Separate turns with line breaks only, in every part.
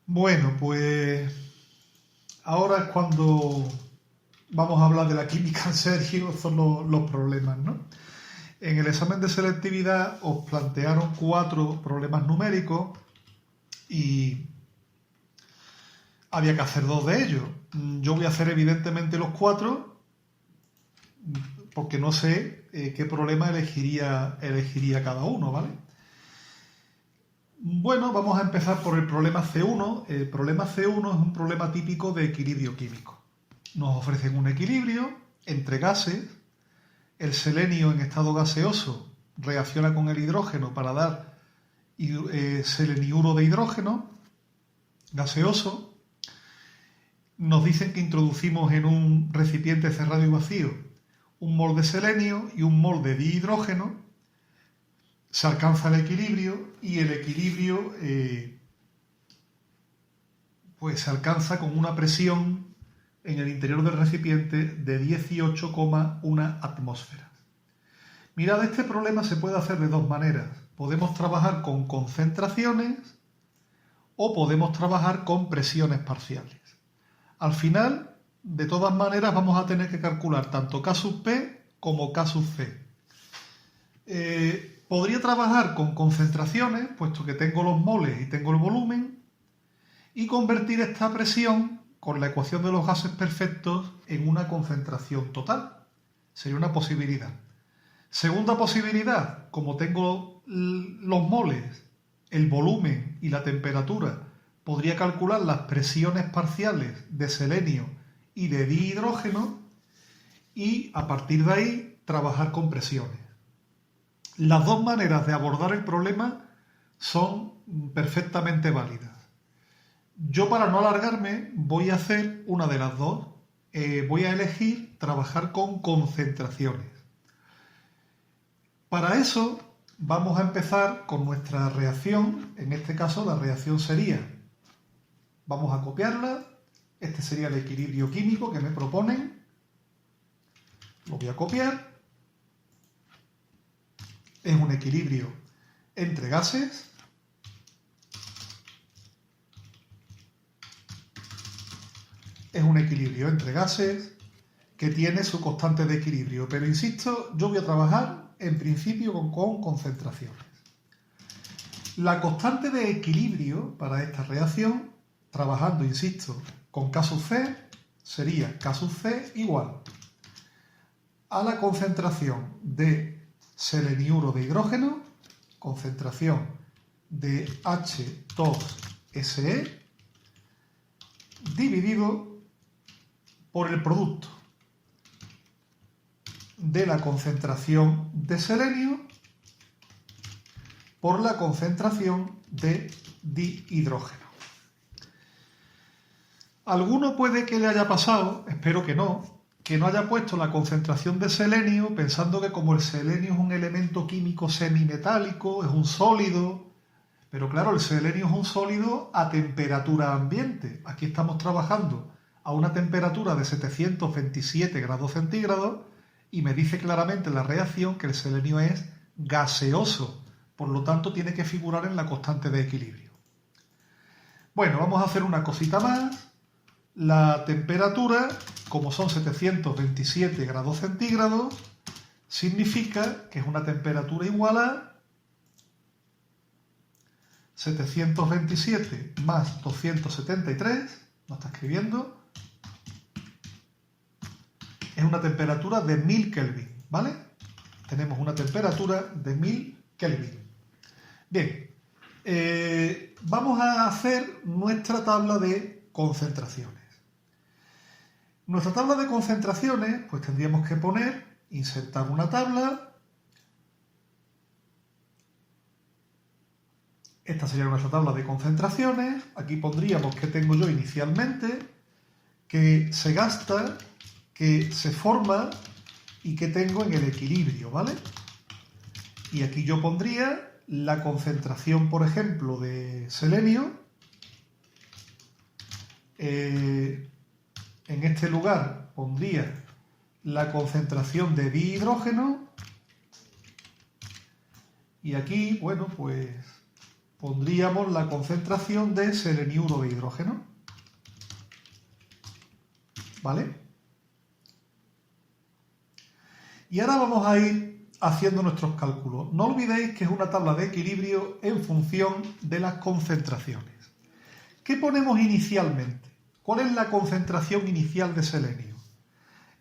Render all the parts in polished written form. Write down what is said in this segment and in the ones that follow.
Bueno, pues ahora es cuando vamos a hablar de la química en serio, son los problemas, ¿no? En el examen de selectividad os plantearon 4 problemas numéricos y había que hacer 2 de ellos. Yo voy a hacer evidentemente los 4 porque no sé qué problema elegiría cada uno, ¿vale? Bueno, vamos a empezar por el problema C1. El problema C1 es un problema típico de equilibrio químico. Nos ofrecen un equilibrio entre gases. El selenio en estado gaseoso reacciona con el hidrógeno para dar seleniuro de hidrógeno gaseoso. Nos dicen que introducimos en un recipiente cerrado y vacío un mol de selenio y un mol de dihidrógeno. Se alcanza el equilibrio y el equilibrio pues se alcanza con una presión en el interior del recipiente de 18,1 atmósferas. Mirad, este problema se puede hacer de 2 maneras. Podemos trabajar con concentraciones o podemos trabajar con presiones parciales. Al final, de todas maneras, vamos a tener que calcular tanto K sub P como K sub C. Podría trabajar con concentraciones, puesto que tengo los moles y tengo el volumen, y convertir esta presión con la ecuación de los gases perfectos en una concentración total. Sería una posibilidad. Segunda posibilidad, como tengo los moles, el volumen y la temperatura, podría calcular las presiones parciales de selenio y de dihidrógeno y a partir de ahí trabajar con presiones. Las 2 maneras de abordar el problema son perfectamente válidas. Yo, para no alargarme, voy a hacer una de las dos. Voy a elegir trabajar con concentraciones. Para eso vamos a empezar con nuestra reacción. En este caso la reacción sería, vamos a copiarla. Este sería el equilibrio químico que me proponen. Lo voy a copiar. Es un equilibrio entre gases. Es un equilibrio entre gases que tiene su constante de equilibrio. Pero insisto, yo voy a trabajar en principio con concentraciones. La constante de equilibrio para esta reacción, trabajando, insisto, con K sub C, sería K sub C igual a la concentración de seleniuro de hidrógeno, concentración de H2SE, dividido por el producto de la concentración de selenio por la concentración de dihidrógeno. Alguno puede que le haya pasado, espero que no haya puesto la concentración de selenio pensando que como el selenio es un elemento químico semimetálico, es un sólido, pero claro, el selenio es un sólido a temperatura ambiente. Aquí estamos trabajando a una temperatura de 727 grados centígrados y me dice claramente la reacción que el selenio es gaseoso, por lo tanto tiene que figurar en la constante de equilibrio. Bueno, vamos a hacer una cosita más. La temperatura, como son 727 grados centígrados, significa que es una temperatura igual a 727 más 273, no está escribiendo, es una temperatura de 1000 Kelvin, ¿vale? Tenemos una temperatura de 1000 Kelvin. Bien, vamos a hacer nuestra tabla de concentraciones. Nuestra tabla de concentraciones, pues tendríamos que insertar una tabla. Esta sería nuestra tabla de concentraciones. Aquí pondríamos qué tengo yo inicialmente, qué se gasta, qué se forma y qué tengo en el equilibrio, ¿vale? Y aquí yo pondría la concentración, por ejemplo, de selenio. En este lugar pondría la concentración de dihidrógeno y aquí, bueno, pues pondríamos la concentración de seleniuro de hidrógeno. ¿Vale? Y ahora vamos a ir haciendo nuestros cálculos. No olvidéis que es una tabla de equilibrio en función de las concentraciones. ¿Qué ponemos inicialmente? ¿Cuál es la concentración inicial de selenio?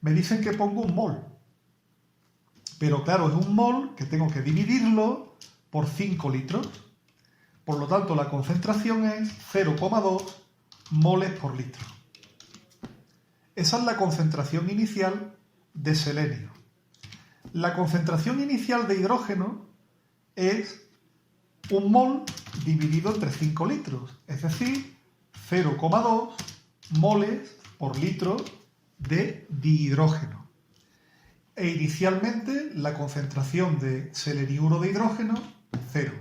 Me dicen que pongo un mol. Pero claro, es un mol que tengo que dividirlo por 5 litros. Por lo tanto, la concentración es 0,2 moles por litro. Esa es la concentración inicial de selenio. La concentración inicial de hidrógeno es un mol dividido entre 5 litros, es decir, 0,2 moles por litro de dihidrógeno. E inicialmente la concentración de seleniuro de hidrógeno, 0.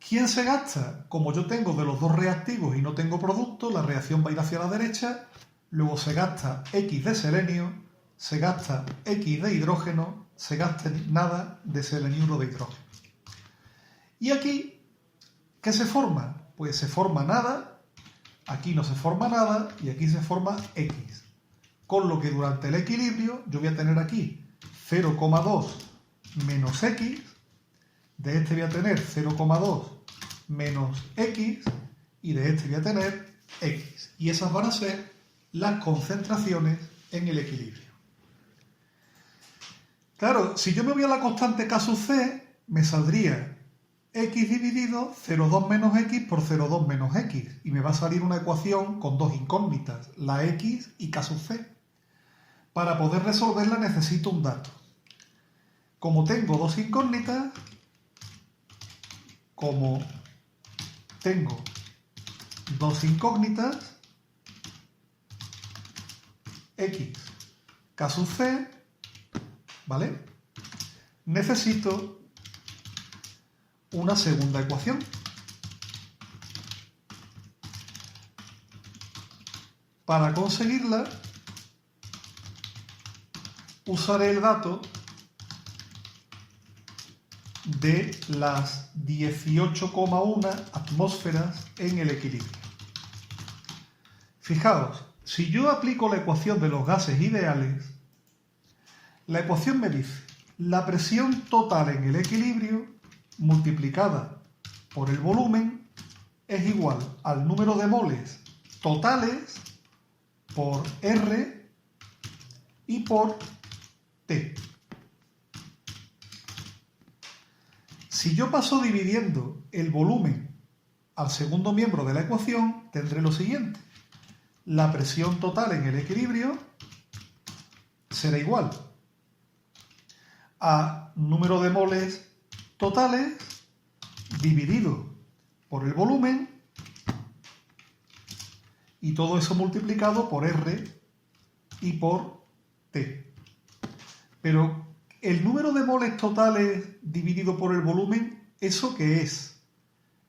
¿Quién se gasta? Como yo tengo de los dos reactivos y no tengo producto, la reacción va a ir hacia la derecha, luego se gasta X de selenio, se gasta X de hidrógeno, se gasta nada de seleniuro de hidrógeno. Y aquí, ¿qué se forma? Pues se forma nada, aquí no se forma nada y aquí se forma X. Con lo que durante el equilibrio yo voy a tener aquí 0,2 menos X, de este voy a tener 0,2 menos X y de este voy a tener X. Y esas van a ser las concentraciones en el equilibrio. Claro, si yo me voy a la constante K sub C, me saldría X dividido 0,2 menos X por 0,2 menos X. Y me va a salir una ecuación con dos incógnitas, la X y K sub C. Para poder resolverla necesito un dato. Como tengo dos incógnitas, X, K sub C, ¿vale? Necesito una segunda ecuación. Para conseguirla, usaré el dato de las 18,1 atmósferas en el equilibrio. Fijaos, si yo aplico la ecuación de los gases ideales, la ecuación me dice la presión total en el equilibrio multiplicada por el volumen es igual al número de moles totales por R y por T. Si yo paso dividiendo el volumen al segundo miembro de la ecuación, tendré lo siguiente. La presión total en el equilibrio será igual a número de moles totales dividido por el volumen y todo eso multiplicado por R y por T. Pero el número de moles totales dividido por el volumen, ¿eso qué es?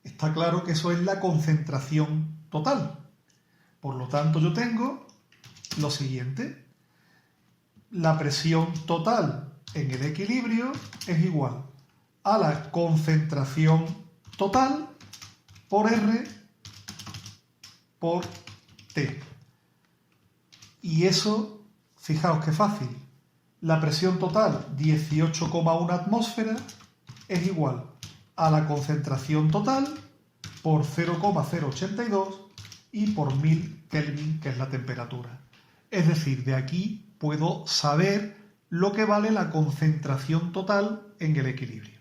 Está claro que eso es la concentración total. Por lo tanto, yo tengo lo siguiente. La presión total en el equilibrio es igual a la concentración total por R por T. Y eso, fijaos qué fácil. La presión total, 18,1 atmósferas, es igual a la concentración total por 0,082 y por 1000 Kelvin, que es la temperatura. Es decir, de aquí puedo saber lo que vale la concentración total en el equilibrio.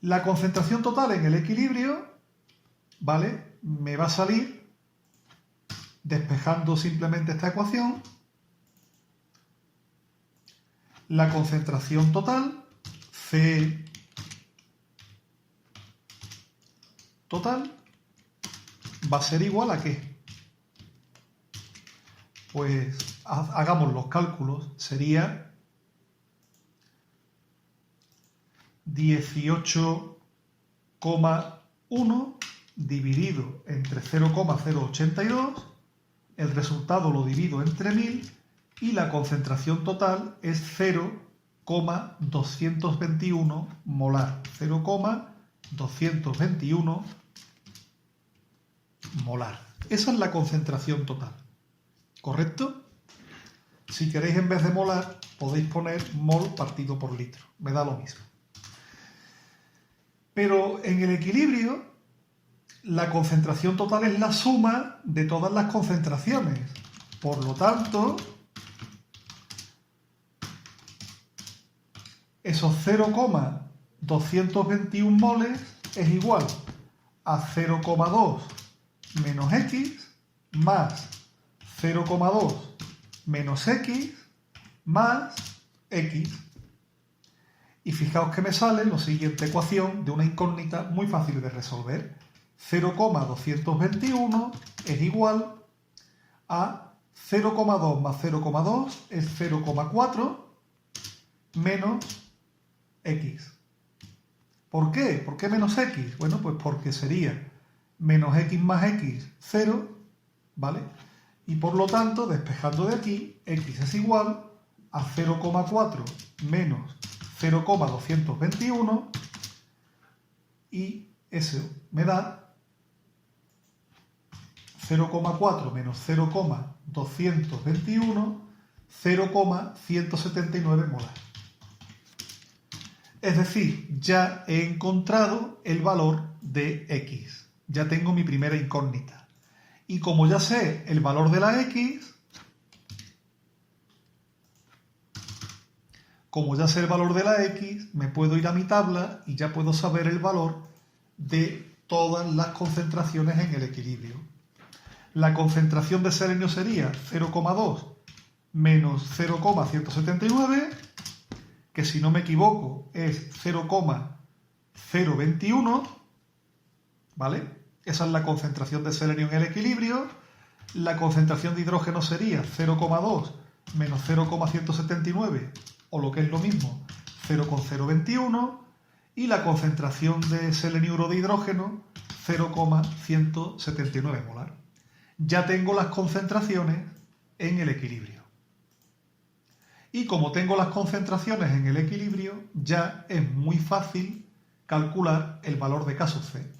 La concentración total en el equilibrio, ¿vale? Me va a salir, despejando simplemente esta ecuación, la concentración total, C total, va a ser igual a ¿qué? Pues hagamos los cálculos, sería 18,1 dividido entre 0,082, el resultado lo divido entre 1000 y la concentración total es 0 0,221 molar. 0,221 molar. Esa es la concentración total. ¿Correcto? Si queréis, en vez de molar, podéis poner mol partido por litro. Me da lo mismo. Pero en el equilibrio, la concentración total es la suma de todas las concentraciones. Por lo tanto, esos 0,221 moles es igual a 0,2 menos X más 0,2 menos X más X. Y fijaos que me sale la siguiente ecuación de una incógnita muy fácil de resolver. 0,221 es igual a 0,2 más 0,2 es 0,4 menos X. ¿Por qué? ¿Por qué menos X? Bueno, pues porque sería menos X más X, 0, ¿vale? Y por lo tanto, despejando de aquí, X es igual a 0,4 menos 0,221 y eso me da 0,4 menos 0,221, 0,179 molar. Es decir, ya he encontrado el valor de X. Ya tengo mi primera incógnita. Y como ya sé el valor de la X, me puedo ir a mi tabla y ya puedo saber el valor de todas las concentraciones en el equilibrio. La concentración de selenio sería 0,2 menos 0,179, que si no me equivoco es 0,021, ¿vale? Esa es la concentración de selenio en el equilibrio. La concentración de hidrógeno sería 0,2 menos 0,179, o lo que es lo mismo, 0,021, y la concentración de seleniuro de hidrógeno, 0,179 molar. Ya tengo las concentraciones en el equilibrio. Y como tengo las concentraciones en el equilibrio, ya es muy fácil calcular el valor de K sub C.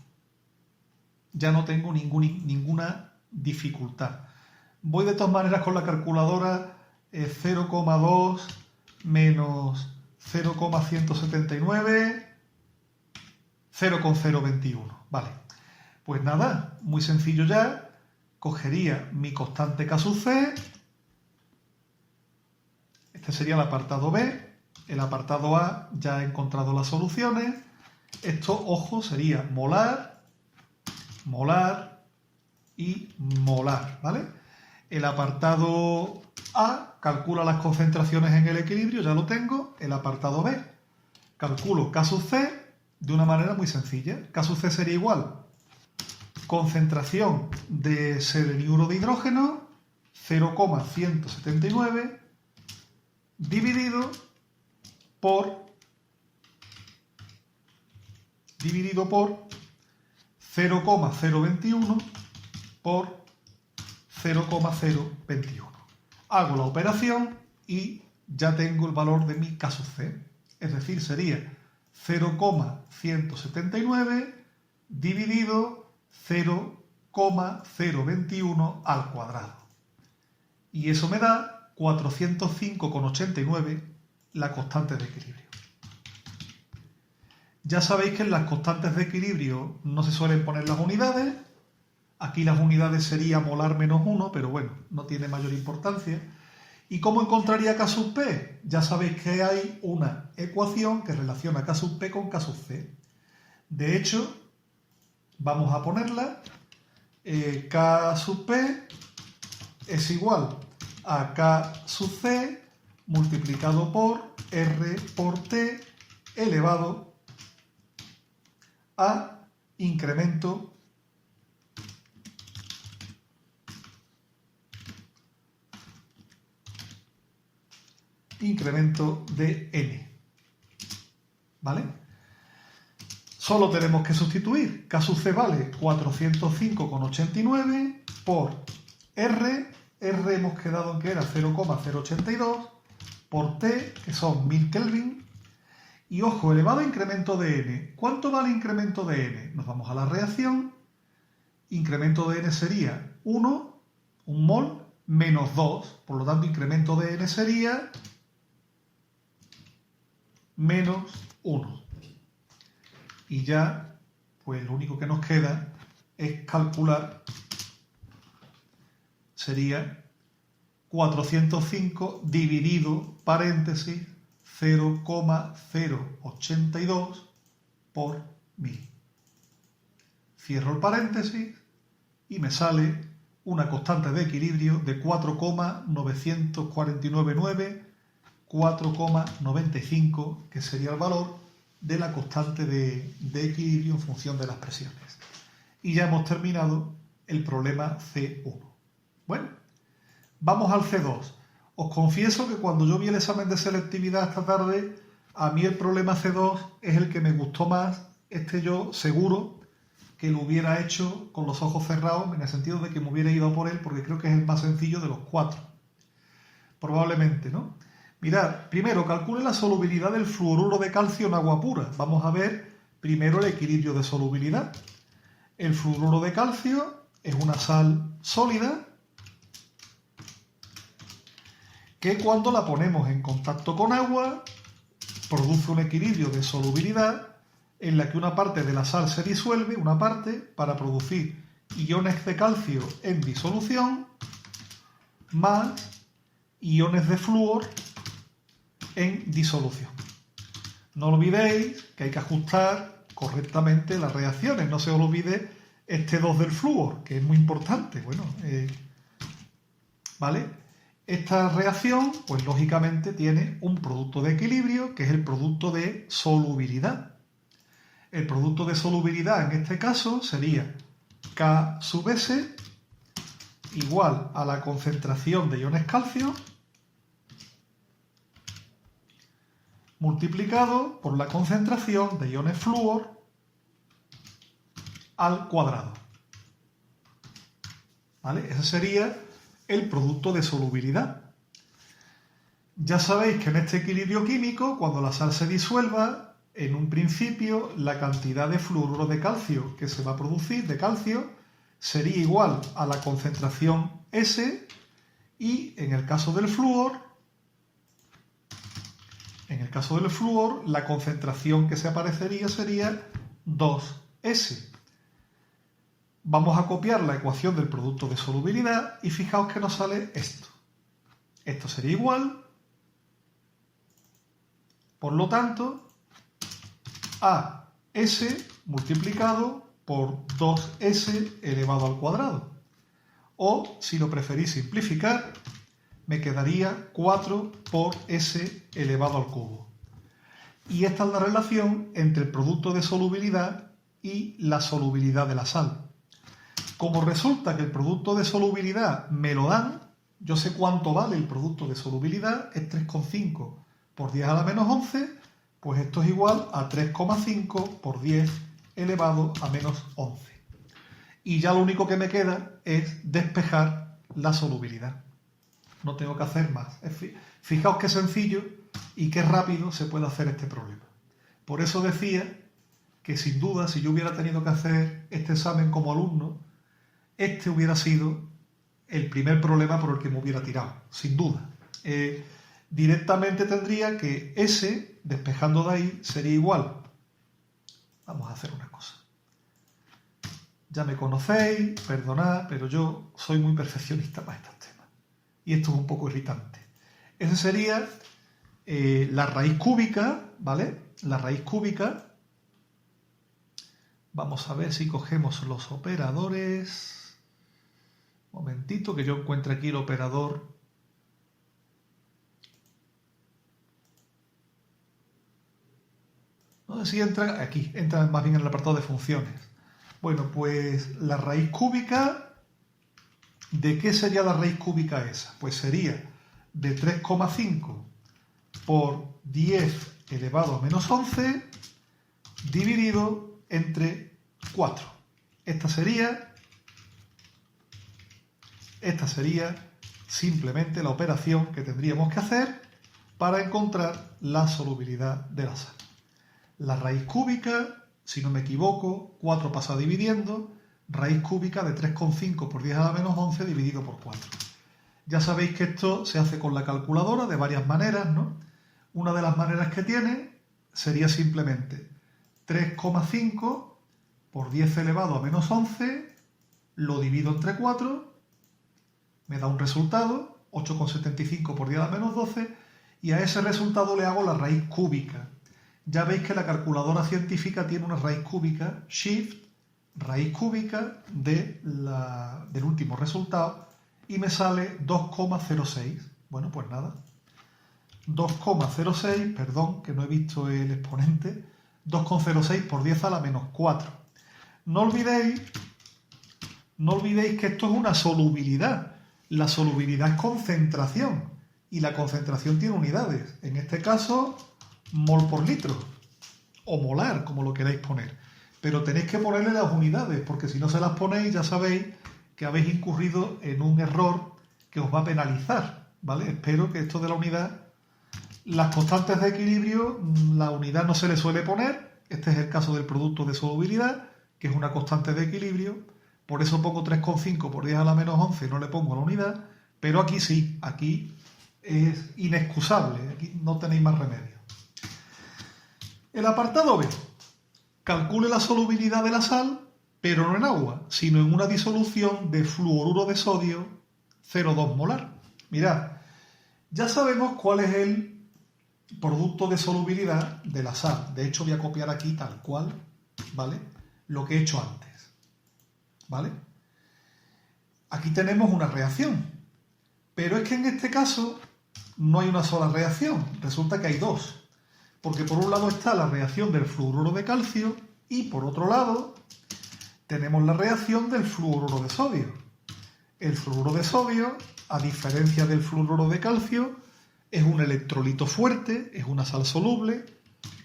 Ya no tengo ninguna dificultad. Voy de todas maneras con la calculadora 0,2 menos 0,179, 0,021. Vale, pues nada, muy sencillo ya. Cogería mi constante K sub C. Este sería el apartado B. El apartado A ya he encontrado las soluciones. Esto, ojo, sería molar, molar y molar, ¿vale? El apartado A calcula las concentraciones en el equilibrio, ya lo tengo. El apartado B calculo K sub C de una manera muy sencilla. K sub C sería igual concentración de seleniuro de hidrógeno 0,179 dividido por 0,021 por 0,021. Hago la operación y ya tengo el valor de mi K sub C. Es decir, sería 0,179 dividido 0,021 al cuadrado. Y eso me da 405,89 la constante de equilibrio. Ya sabéis que en las constantes de equilibrio no se suelen poner las unidades. Aquí las unidades sería molar menos 1, pero bueno, no tiene mayor importancia. ¿Y cómo encontraría K sub P? Ya sabéis que hay una ecuación que relaciona K sub P con K sub C. De hecho, vamos a ponerla. K sub P es igual a K sub C multiplicado por R por T elevado a incremento de N. ¿Vale? Solo tenemos que sustituir. K sub C vale 405,89 por R. R hemos quedado en que era 0,082 por T, que son 1000 Kelvin. Y ojo, elevado a incremento de N. ¿Cuánto vale incremento de N? Nos vamos a la reacción. Incremento de N sería 1, un mol, menos 2. Por lo tanto, incremento de N sería menos 1. Y ya, pues lo único que nos queda es calcular, sería 405 dividido, paréntesis, 0,082 por 1000. Cierro el paréntesis y me sale una constante de equilibrio de 4,9499, 4,95, que sería el valor de la constante de equilibrio en función de las presiones. Y ya hemos terminado el problema C1. Bueno, vamos al C2. Os confieso que cuando yo vi el examen de selectividad esta tarde, a mí el problema C2 es el que me gustó más. Yo seguro que lo hubiera hecho con los ojos cerrados, en el sentido de que me hubiera ido por él, porque creo que es el más sencillo de los 4. Probablemente, ¿no? Mirad, primero calcule la solubilidad del fluoruro de calcio en agua pura. Vamos a ver primero el equilibrio de solubilidad. El fluoruro de calcio es una sal sólida que cuando la ponemos en contacto con agua produce un equilibrio de solubilidad en la que una parte de la sal se disuelve, una parte, para producir iones de calcio en disolución más iones de flúor en disolución. No olvidéis que hay que ajustar correctamente las reacciones, no se os olvide este 2 del flúor, que es muy importante. Bueno, ¿vale? Esta reacción, pues lógicamente tiene un producto de equilibrio, que es el producto de solubilidad. El producto de solubilidad en este caso sería K sub S igual a la concentración de iones calcio multiplicado por la concentración de iones flúor al cuadrado. ¿Vale? Ese sería el producto de solubilidad. Ya sabéis que en este equilibrio químico, cuando la sal se disuelva, en un principio la cantidad de fluoruro de calcio que se va a producir de calcio sería igual a la concentración S, y en el caso del flúor, la concentración que se aparecería sería 2S. Vamos a copiar la ecuación del producto de solubilidad y fijaos que nos sale esto. Esto sería igual, por lo tanto, a S multiplicado por 2S elevado al cuadrado. O, si lo preferís simplificar, me quedaría 4 por S elevado al cubo. Y esta es la relación entre el producto de solubilidad y la solubilidad de la sal. Como resulta que el producto de solubilidad me lo dan, yo sé cuánto vale el producto de solubilidad, es 3,5 por 10 a la menos 11, pues esto es igual a 3,5 por 10 elevado a menos 11. Y ya lo único que me queda es despejar la solubilidad. No tengo que hacer más. Fijaos qué sencillo y qué rápido se puede hacer este problema. Por eso decía que sin duda, si yo hubiera tenido que hacer este examen como alumno, este hubiera sido el primer problema por el que me hubiera tirado, sin duda. Directamente tendría que S, despejando de ahí, sería igual. Vamos a hacer una cosa. Ya me conocéis, perdonad, pero yo soy muy perfeccionista para estos temas. Y esto es un poco irritante. Ese sería la raíz cúbica, ¿vale? La raíz cúbica. Vamos a ver si cogemos los operadores. Un momentito, que yo encuentre aquí el operador. No sé si entra aquí, entra más bien en el apartado de funciones. Bueno, pues la raíz cúbica, ¿de qué sería la raíz cúbica esa? Pues sería de 3,5 por 10 elevado a menos 11 dividido entre 4. Esta sería simplemente la operación que tendríamos que hacer para encontrar la solubilidad de la sal. La raíz cúbica, si no me equivoco, 4 pasa dividiendo, raíz cúbica de 3,5 por 10 a la menos 11 dividido por 4. Ya sabéis que esto se hace con la calculadora de varias maneras, ¿no? Una de las maneras que tiene sería simplemente 3,5 por 10 elevado a menos 11, lo divido entre 4, me da un resultado, 8,75 por 10 a la menos 12, y a ese resultado le hago la raíz cúbica. Ya veis que la calculadora científica tiene una raíz cúbica, shift, raíz cúbica del último resultado, y me sale 2,06. Bueno, pues nada. 2,06, perdón, que no he visto el exponente, 2,06 por 10 a la menos 4. No olvidéis que esto es una solubilidad. La solubilidad es concentración y la concentración tiene unidades. En este caso, mol por litro o molar, como lo queráis poner. Pero tenéis que ponerle las unidades, porque si no se las ponéis ya sabéis que habéis incurrido en un error que os va a penalizar, ¿vale? Espero que esto de la unidad, las constantes de equilibrio, la unidad no se le suele poner. Este es el caso del producto de solubilidad, que es una constante de equilibrio. Por eso pongo 3,5 por 10 a la menos 11, no le pongo la unidad. Pero aquí sí, aquí es inexcusable, aquí no tenéis más remedio. El apartado B. Calcule la solubilidad de la sal, pero no en agua, sino en una disolución de fluoruro de sodio 0,2 molar. Mirad, ya sabemos cuál es el producto de solubilidad de la sal. De hecho, voy a copiar aquí tal cual, ¿vale? Lo que he hecho antes, ¿vale? Aquí tenemos una reacción, pero es que en este caso no hay una sola reacción, resulta que hay dos. Porque por un lado está la reacción del fluoruro de calcio y por otro lado tenemos la reacción del fluoruro de sodio. El fluoruro de sodio, a diferencia del fluoruro de calcio, es un electrolito fuerte, es una sal soluble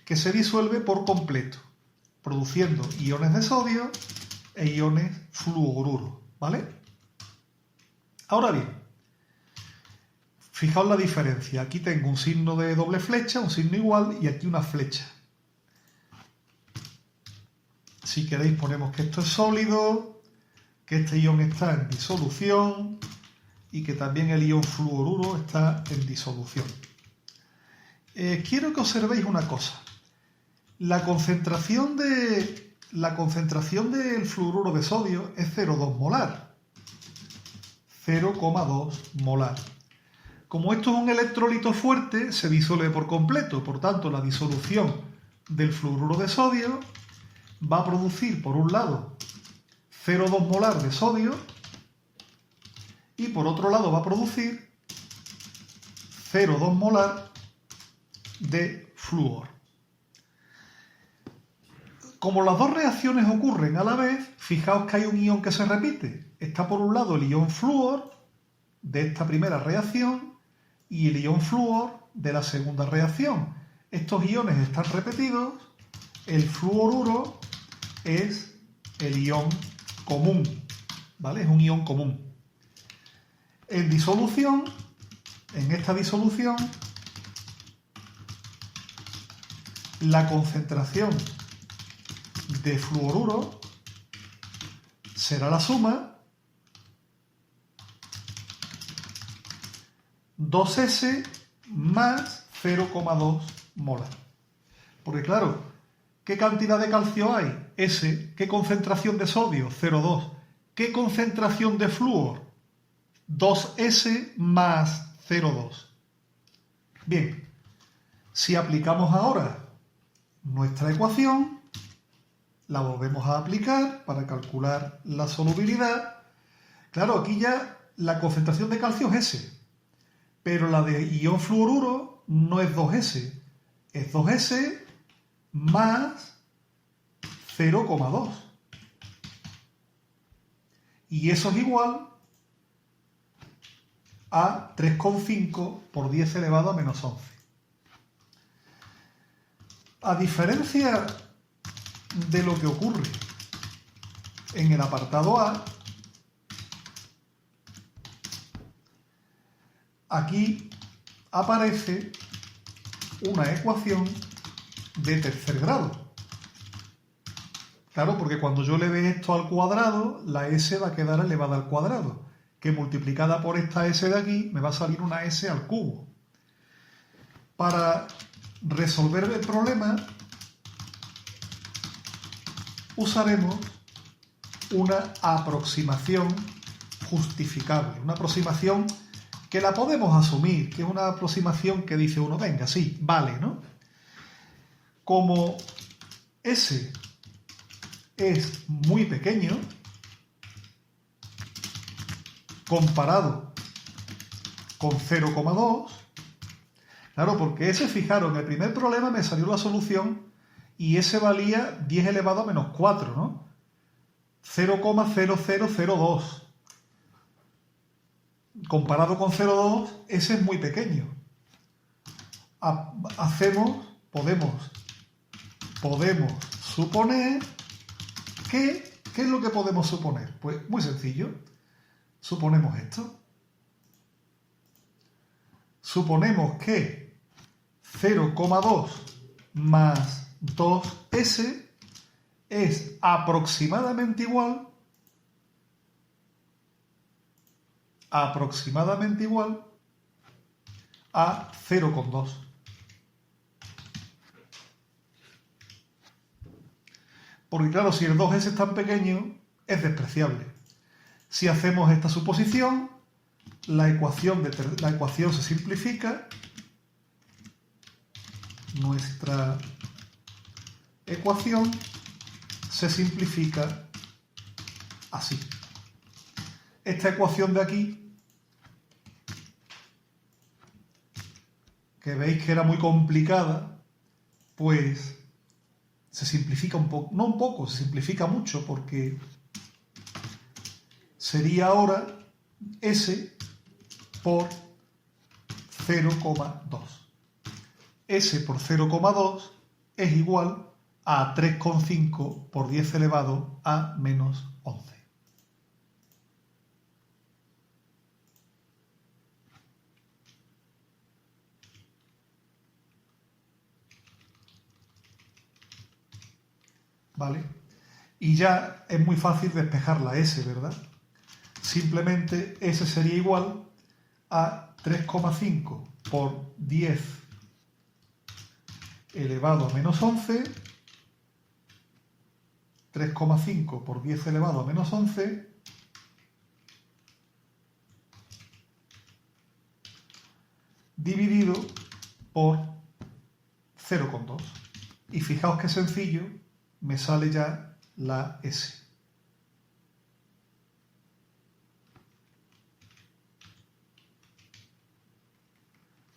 que se disuelve por completo, produciendo iones de sodio e iones fluoruro, ¿vale? Ahora bien, fijaos la diferencia. Aquí tengo un signo de doble flecha, un signo igual, y aquí una flecha. Si queréis ponemos que esto es sólido, que este ion está en disolución y que también el ion fluoruro está en disolución. Quiero que observéis una cosa. La concentración del fluoruro de sodio es 0,2 molar. 0,2 molar. Como esto es un electrolito fuerte, se disuelve por completo. Por tanto, la disolución del fluoruro de sodio va a producir, por un lado, 0,2 molar de sodio y por otro lado va a producir 0,2 molar de flúor. Como las dos reacciones ocurren a la vez, fijaos que hay un ion que se repite. Está por un lado el ion flúor de esta primera reacción y el ion flúor de la segunda reacción. Estos iones están repetidos, el fluoruro es el ion común, ¿vale? Es un ion común. En disolución, en esta disolución, la concentración de fluoruro será la suma 2S más 0,2 molar. Porque claro, ¿qué cantidad de calcio hay? S. ¿Qué concentración de sodio? 0,2. ¿Qué concentración de flúor? 2S más 0,2. Bien, si aplicamos ahora nuestra ecuación, la volvemos a aplicar para calcular la solubilidad. Claro, aquí ya la concentración de calcio es S. Pero la de ion fluoruro no es 2S, es 2S más 0,2. Y eso es igual a 3,5 por 10 elevado a menos 11. A diferencia de lo que ocurre en el apartado A, aquí aparece una ecuación de tercer grado. Claro, porque cuando yo eleve esto al cuadrado, la s va a quedar elevada al cuadrado, que multiplicada por esta s de aquí me va a salir una s al cubo. Para resolver el problema usaremos una aproximación justificable, una aproximación que la podemos asumir, que es una aproximación que dice uno, venga, sí, vale, ¿no? Como S es muy pequeño, comparado con 0,2, claro, porque ese, fijaros, en el primer problema me salió la solución y ese valía 10 elevado a menos 4, ¿no? 0,0002. Comparado con 0,2, ese es muy pequeño. Podemos suponer que, ¿qué es lo que podemos suponer? Pues muy sencillo. Suponemos esto. Suponemos que 0,2 más 2s es aproximadamente igual a 0,2. Porque claro, si el 2s es tan pequeño, es despreciable. Si hacemos esta suposición, la ecuación se simplifica. Nuestra ecuación se simplifica así. Esta ecuación de aquí, que veis que era muy complicada, pues se simplifica un poco, no un poco, se simplifica mucho, porque sería ahora S por 0,2. S por 0,2 es igual a 3,5 por 10 elevado a menos 11. ¿Vale? Y ya es muy fácil despejar la S, ¿verdad? Simplemente S sería igual a 3,5 por 10 elevado a menos 11, 3,5 por 10 elevado a menos 11, dividido por 0,2. Y fijaos qué sencillo, me sale ya la S.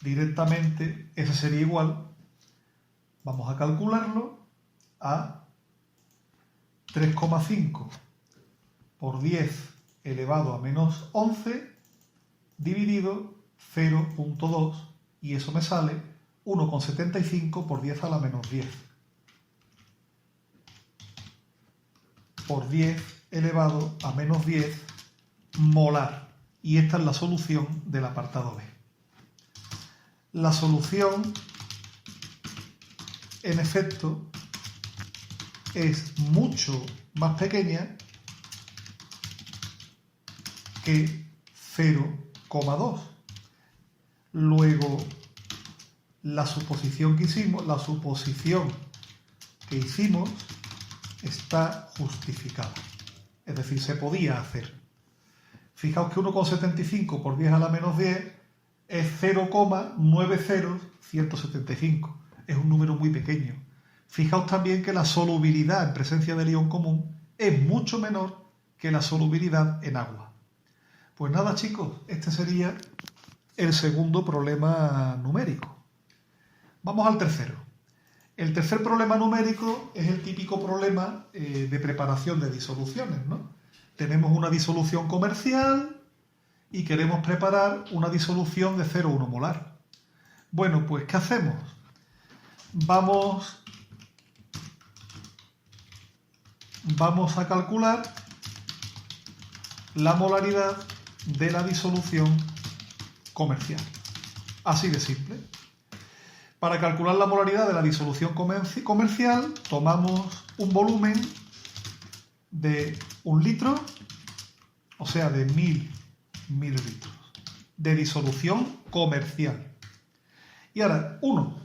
Directamente S sería igual, vamos a calcularlo, a 3,5 por 10 elevado a menos 11 dividido 0,2, y eso me sale 1,75 por 10 a la menos 10. Por 10 elevado a menos 10 molar. Y esta es la solución del apartado B. La solución, en efecto, es mucho más pequeña que 0,2. Luego, la suposición que hicimos está justificada. Es decir, se podía hacer. Fijaos que 1,75 por 10 a la menos 10 es 0,90175. Es un número muy pequeño. Fijaos también que la solubilidad en presencia de ion común es mucho menor que la solubilidad en agua. Pues nada, chicos, este sería el segundo problema numérico. Vamos al tercero. El tercer problema numérico es el típico problema de preparación de disoluciones, ¿no? Tenemos una disolución comercial y queremos preparar una disolución de 0,1 molar. Bueno, pues ¿qué hacemos? Vamos a calcular la molaridad de la disolución comercial. Así de simple. Para calcular la molaridad de la disolución comercial, tomamos un volumen de 1 litro, o sea, de 1000 mililitros, de disolución comercial. Y ahora, 1.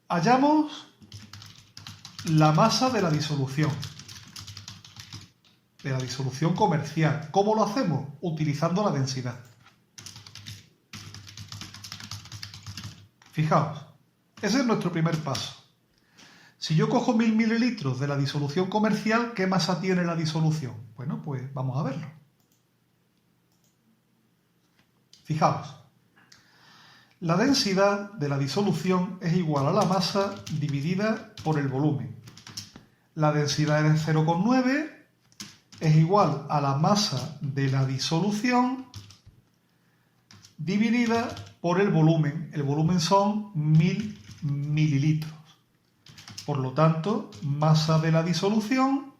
Hallamos la masa de la disolución comercial. ¿Cómo lo hacemos? Utilizando la densidad. Fijaos, ese es nuestro primer paso. Si yo cojo 1000 mililitros de la disolución comercial, ¿qué masa tiene la disolución? Bueno, pues vamos a verlo. Fijaos, la densidad de la disolución es igual a la masa dividida por el volumen. La densidad es 0,9, es igual a la masa de la disolución dividida por el volumen. El volumen son 1000 mililitros. Por lo tanto, masa de la disolución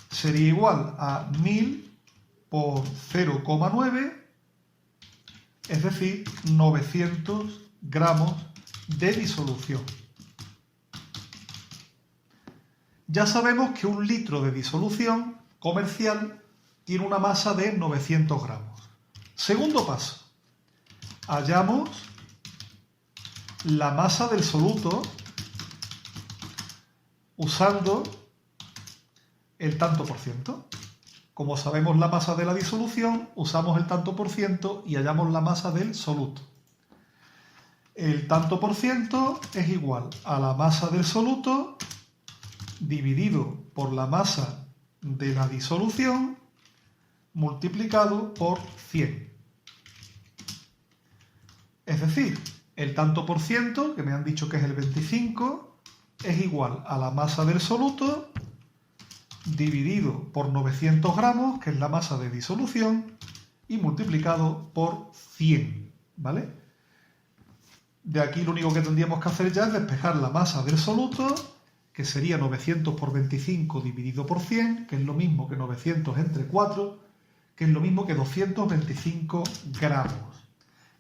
sería igual a 1000 por 0,9, es decir, 900 gramos de disolución. Ya sabemos que 1 litro de disolución comercial tiene una masa de 900 gramos. Segundo paso, hallamos la masa del soluto usando el tanto por ciento. Como sabemos la masa de la disolución, usamos el tanto por ciento y hallamos la masa del soluto. El tanto por ciento es igual a la masa del soluto dividido por la masa de la disolución multiplicado por 100. Es decir, el tanto por ciento, que me han dicho que es el 25, es igual a la masa del soluto dividido por 900 gramos, que es la masa de disolución, y multiplicado por 100, ¿vale? De aquí lo único que tendríamos que hacer ya es despejar la masa del soluto, que sería 900 por 25 dividido por 100, que es lo mismo que 900 entre 4, que es lo mismo que 225 gramos.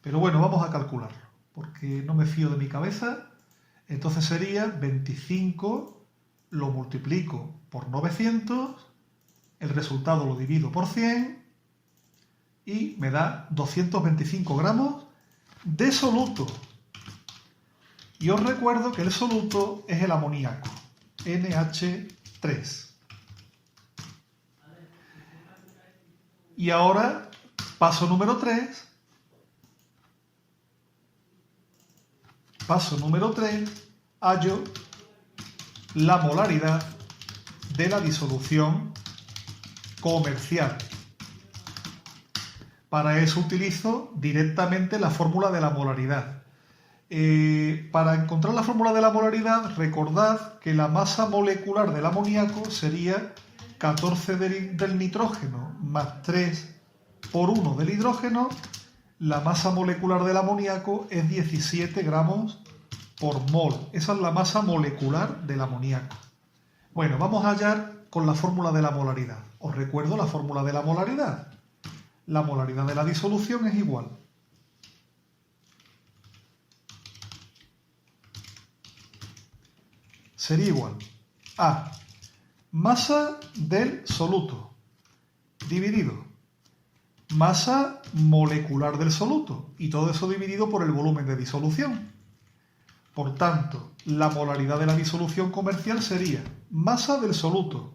Pero bueno, vamos a calcularlo, porque no me fío de mi cabeza. Entonces sería 25, lo multiplico por 900, el resultado lo divido por 100 y me da 225 gramos de soluto. Y os recuerdo que el soluto es el amoníaco, NH3. Y ahora, paso número 3. Paso número 3, hallo la molaridad de la disolución comercial. Para eso utilizo directamente la fórmula de la molaridad. Para encontrar la fórmula de la molaridad, recordad que la masa molecular del amoníaco sería 14 del nitrógeno más 3 por 1 del hidrógeno. La masa molecular del amoníaco es 17 gramos por mol. Esa es la masa molecular del amoníaco. Bueno, vamos a hallar con la fórmula de la molaridad. Os recuerdo la fórmula de la molaridad. La molaridad de la disolución es igual sería igual a masa del soluto dividido masa molecular del soluto, y todo eso dividido por el volumen de disolución. Por tanto, la molaridad de la disolución comercial sería masa del soluto,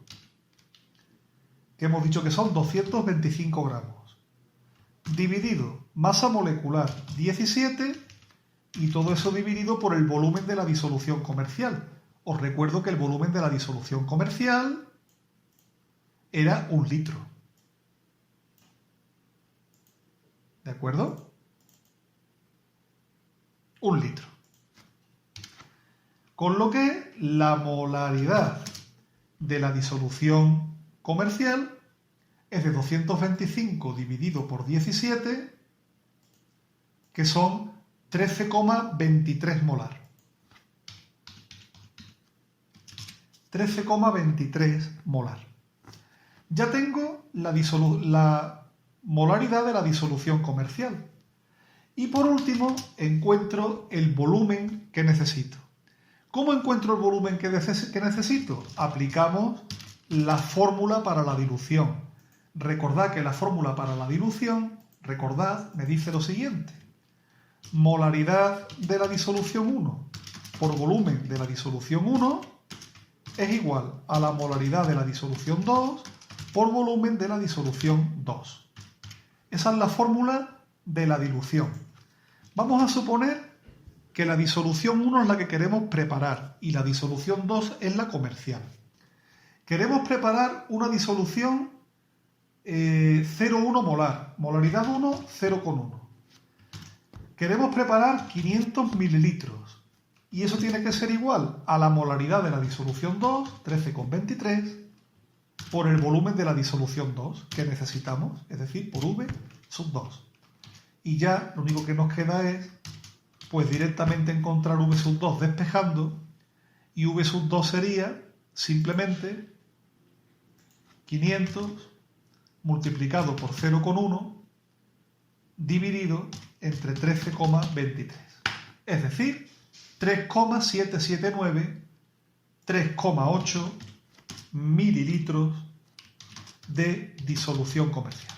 que hemos dicho que son 225 gramos, dividido masa molecular 17, y todo eso dividido por el volumen de la disolución comercial. Os recuerdo que el volumen de la disolución comercial era 1 litro. ¿De acuerdo? 1 litro. Con lo que la molaridad de la disolución comercial es de 225 dividido por 17, que son 13,23 molar. 13,23 molar. Ya tengo la molaridad de la disolución comercial. Y por último, encuentro el volumen que necesito. ¿Cómo encuentro el volumen que necesito? Aplicamos la fórmula para la dilución. Recordad que la fórmula para la dilución, me dice lo siguiente. Molaridad de la disolución 1 por volumen de la disolución 1 es igual a la molaridad de la disolución 2 por volumen de la disolución 2. Esa es la fórmula de la dilución. Vamos a suponer que la disolución 1 es la que queremos preparar y la disolución 2 es la comercial. Queremos preparar una disolución 0,1 molar, molaridad 1, 0,1. Queremos preparar 500 mililitros y eso tiene que ser igual a la molaridad de la disolución 2, 13,23, por el volumen de la disolución 2 que necesitamos, es decir, por V sub 2. Y ya lo único que nos queda es pues directamente encontrar V sub 2 despejando, y V sub 2 sería simplemente 500 multiplicado por 0,1 dividido entre 13,23. Es decir, 3,779, 3,8 mililitros de disolución comercial.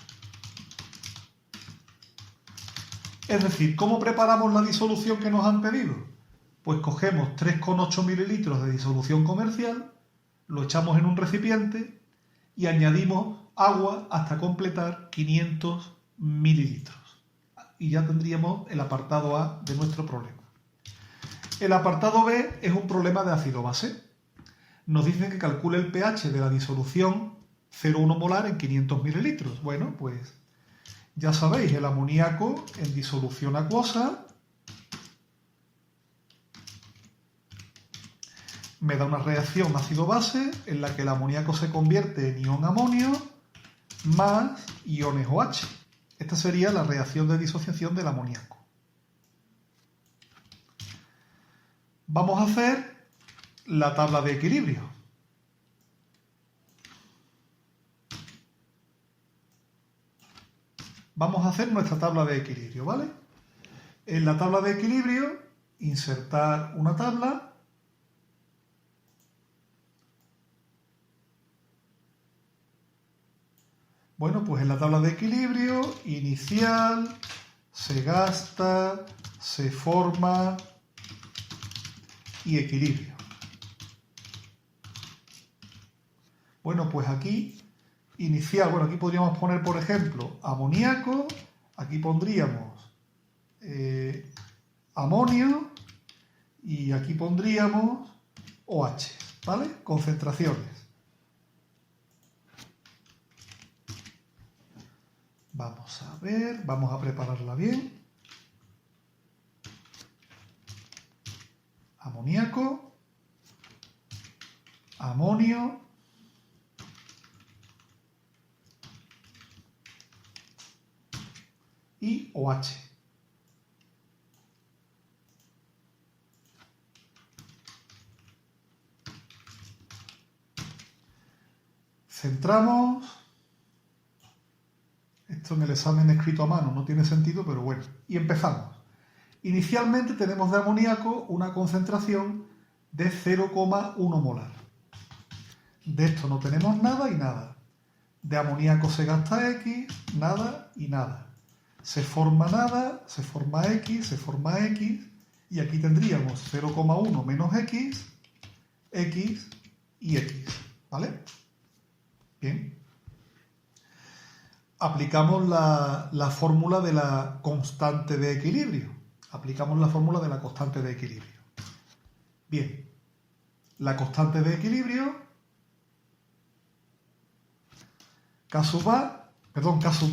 Es decir, ¿cómo preparamos la disolución que nos han pedido? Pues cogemos 3,8 mililitros de disolución comercial, lo echamos en un recipiente y añadimos agua hasta completar 500 mililitros. Y ya tendríamos el apartado A de nuestro problema. El apartado B es un problema de ácido-base. Nos dicen que calcule el pH de la disolución 0,1 molar en 500 mililitros. Bueno, pues ya sabéis, el amoníaco en disolución acuosa me da una reacción ácido-base en la que el amoníaco se convierte en ion amonio más iones OH. Esta sería la reacción de disociación del amoníaco. Vamos a hacer la tabla de equilibrio. Vamos a hacer nuestra tabla de equilibrio, ¿vale? En la tabla de equilibrio, insertar una tabla. Bueno, pues en la tabla de equilibrio, inicial, se gasta, se forma y equilibrio. Bueno, pues aquí, inicial, bueno, aquí podríamos poner, por ejemplo, amoníaco, aquí pondríamos amonio y aquí pondríamos OH, ¿vale? Concentraciones. Vamos a ver, vamos a prepararla bien. Amoníaco, amonio, y OH. Centramos. Esto en el examen escrito a mano no tiene sentido, pero bueno. Y empezamos. Inicialmente tenemos de amoníaco una concentración de 0,1 molar. De esto no tenemos nada y nada. De amoníaco se gasta X, nada y nada. Se forma nada, se forma X, y aquí tendríamos 0,1 menos X, X y X, ¿vale? Bien. Aplicamos la fórmula de la constante de equilibrio. Bien. La constante de equilibrio, K sub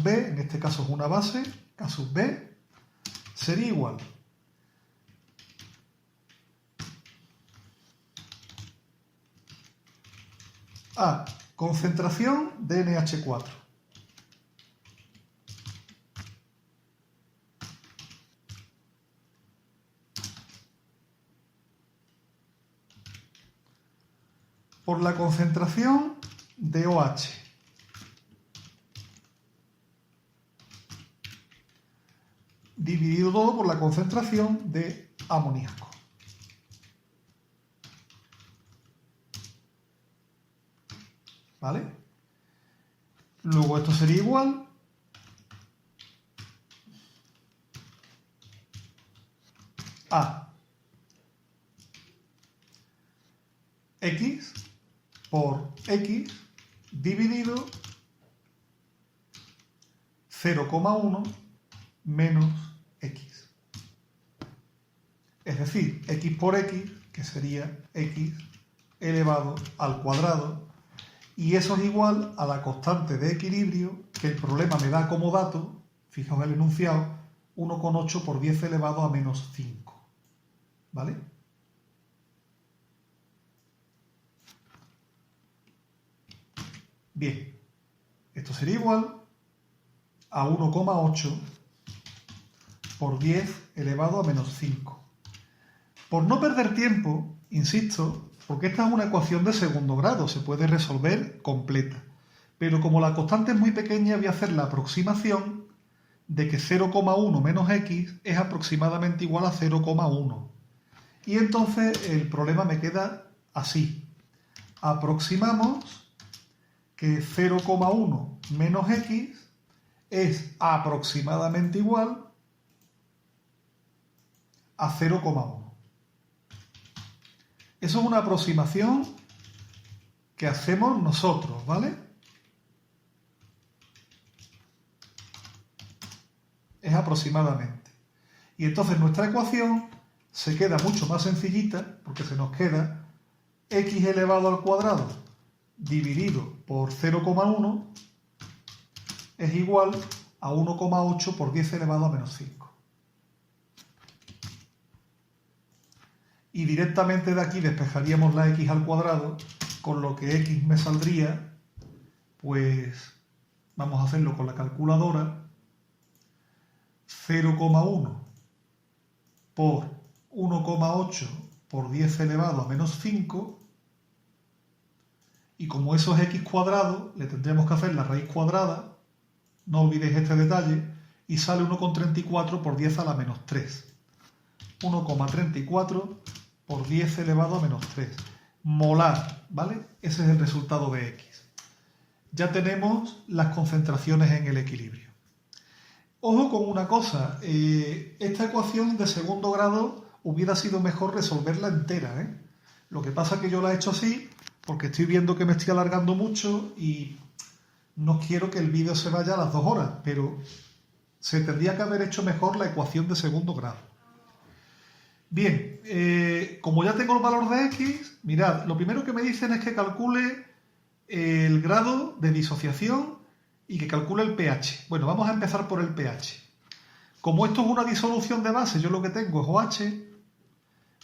B, en este caso es una base, K sub B, sería igual a concentración de NH4 por la concentración de OH dividido todo por la concentración de amoníaco. ¿Vale? Luego esto sería igual a X por X dividido 0,1 menos X. Es decir, X por X, que sería X elevado al cuadrado, y eso es igual a la constante de equilibrio que el problema me da como dato, fijaos el enunciado, 1,8 por 10 elevado a menos 5. ¿Vale? Bien, esto sería igual a 1,8 por 10 elevado a menos 5. Por no perder tiempo, insisto, porque esta es una ecuación de segundo grado, se puede resolver completa. Pero como la constante es muy pequeña, voy a hacer la aproximación de que 0,1 menos x es aproximadamente igual a 0,1. Y entonces el problema me queda así. Aproximamos que 0,1 menos x es aproximadamente igual a 0,1. Eso es una aproximación que hacemos nosotros, ¿vale? Es aproximadamente. Y entonces nuestra ecuación se queda mucho más sencillita porque se nos queda x elevado al cuadrado dividido por 0,1 es igual a 1,8 por 10 elevado a menos 5. Y directamente de aquí despejaríamos la x al cuadrado, con lo que x me saldría, pues vamos a hacerlo con la calculadora, 0,1 por 1,8 por 10 elevado a menos 5, y como eso es x cuadrado, le tendríamos que hacer la raíz cuadrada, no olvidéis este detalle, y sale 1,34 por 10 a la menos 3. 1,34 por 10 elevado a menos 3. Molar, ¿vale? Ese es el resultado de x. Ya tenemos las concentraciones en el equilibrio. Ojo con una cosa, esta ecuación de segundo grado hubiera sido mejor resolverla entera, ¿eh? Lo que pasa es que yo la he hecho así porque estoy viendo que me estoy alargando mucho y no quiero que el vídeo se vaya a las 2 horas, pero se tendría que haber hecho mejor la ecuación de segundo grado. Bien, como ya tengo el valor de x, mirad, lo primero que me dicen es que calcule el grado de disociación y que calcule el pH. Bueno, vamos a empezar por el pH. Como esto es una disolución de base, yo lo que tengo es OH,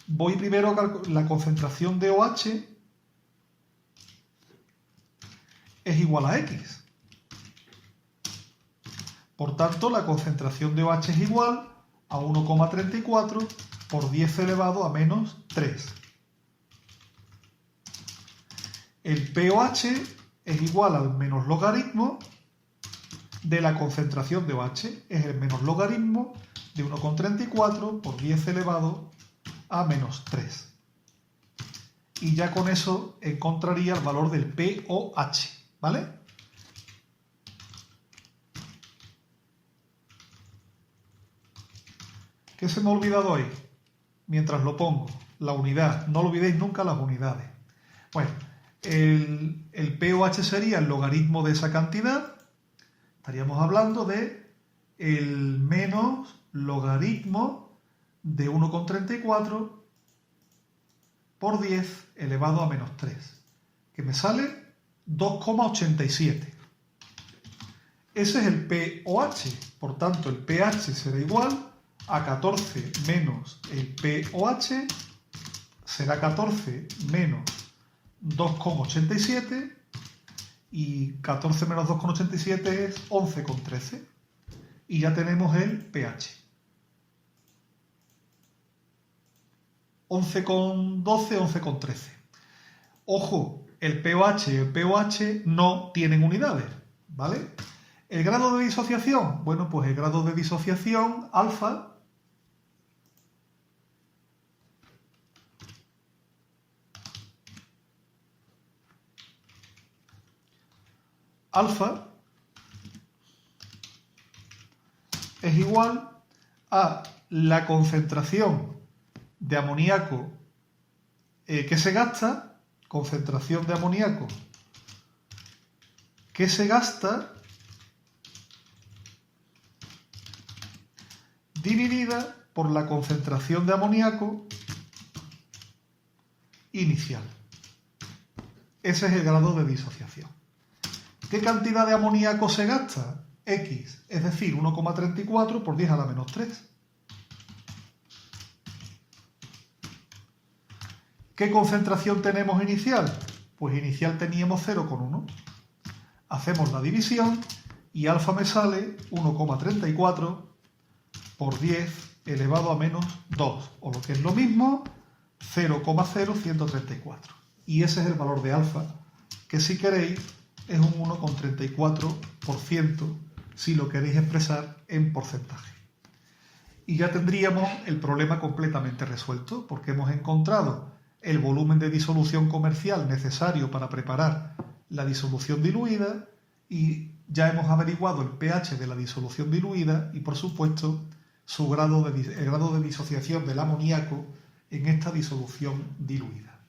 voy primero a calcular la concentración de OH es igual a X. Por tanto, la concentración de OH es igual a 1,34 por 10 elevado a menos 3. El pOH es igual al menos logaritmo de la concentración de OH, es el menos logaritmo de 1,34 por 10 elevado a menos 3. Y ya con eso encontraría el valor del pOH, ¿vale? ¿Qué se me ha olvidado ahí? Mientras lo pongo, la unidad. No olvidéis nunca las unidades. Bueno, el pOH sería el logaritmo de esa cantidad. Estaríamos hablando de el menos logaritmo de 1,34 por 10 elevado a menos 3, que me sale 2,87. Ese es el pOH. Por tanto, el pH será igual a 14 menos el pOH, será 14 menos 2,87, y 14 menos 2,87 es 11,13. Y ya tenemos el pH. 11,12, 11,13. Ojo, el pOH y el pOH no tienen unidades, ¿vale? ¿El grado de disociación? Bueno, pues el grado de disociación, alfa, es igual a la concentración de amoníaco que se gasta, concentración de amoníaco que se gasta dividida por la concentración de amoníaco inicial. Ese es el grado de disociación. ¿Qué cantidad de amoníaco se gasta? X, es decir, 1,34 por 10 a la menos 3. ¿Qué concentración tenemos inicial? Pues inicial teníamos 0,1. Hacemos la división y alfa me sale 1,34 por 10 elevado a menos 2, o lo que es lo mismo, 0,0134. Y ese es el valor de alfa, que si queréis es un 1,34% si lo queréis expresar en porcentaje. Y ya tendríamos el problema completamente resuelto, porque hemos encontrado el volumen de disolución comercial necesario para preparar la disolución diluida y ya hemos averiguado el pH de la disolución diluida y, por supuesto, el grado de disociación del amoníaco en esta disolución diluida.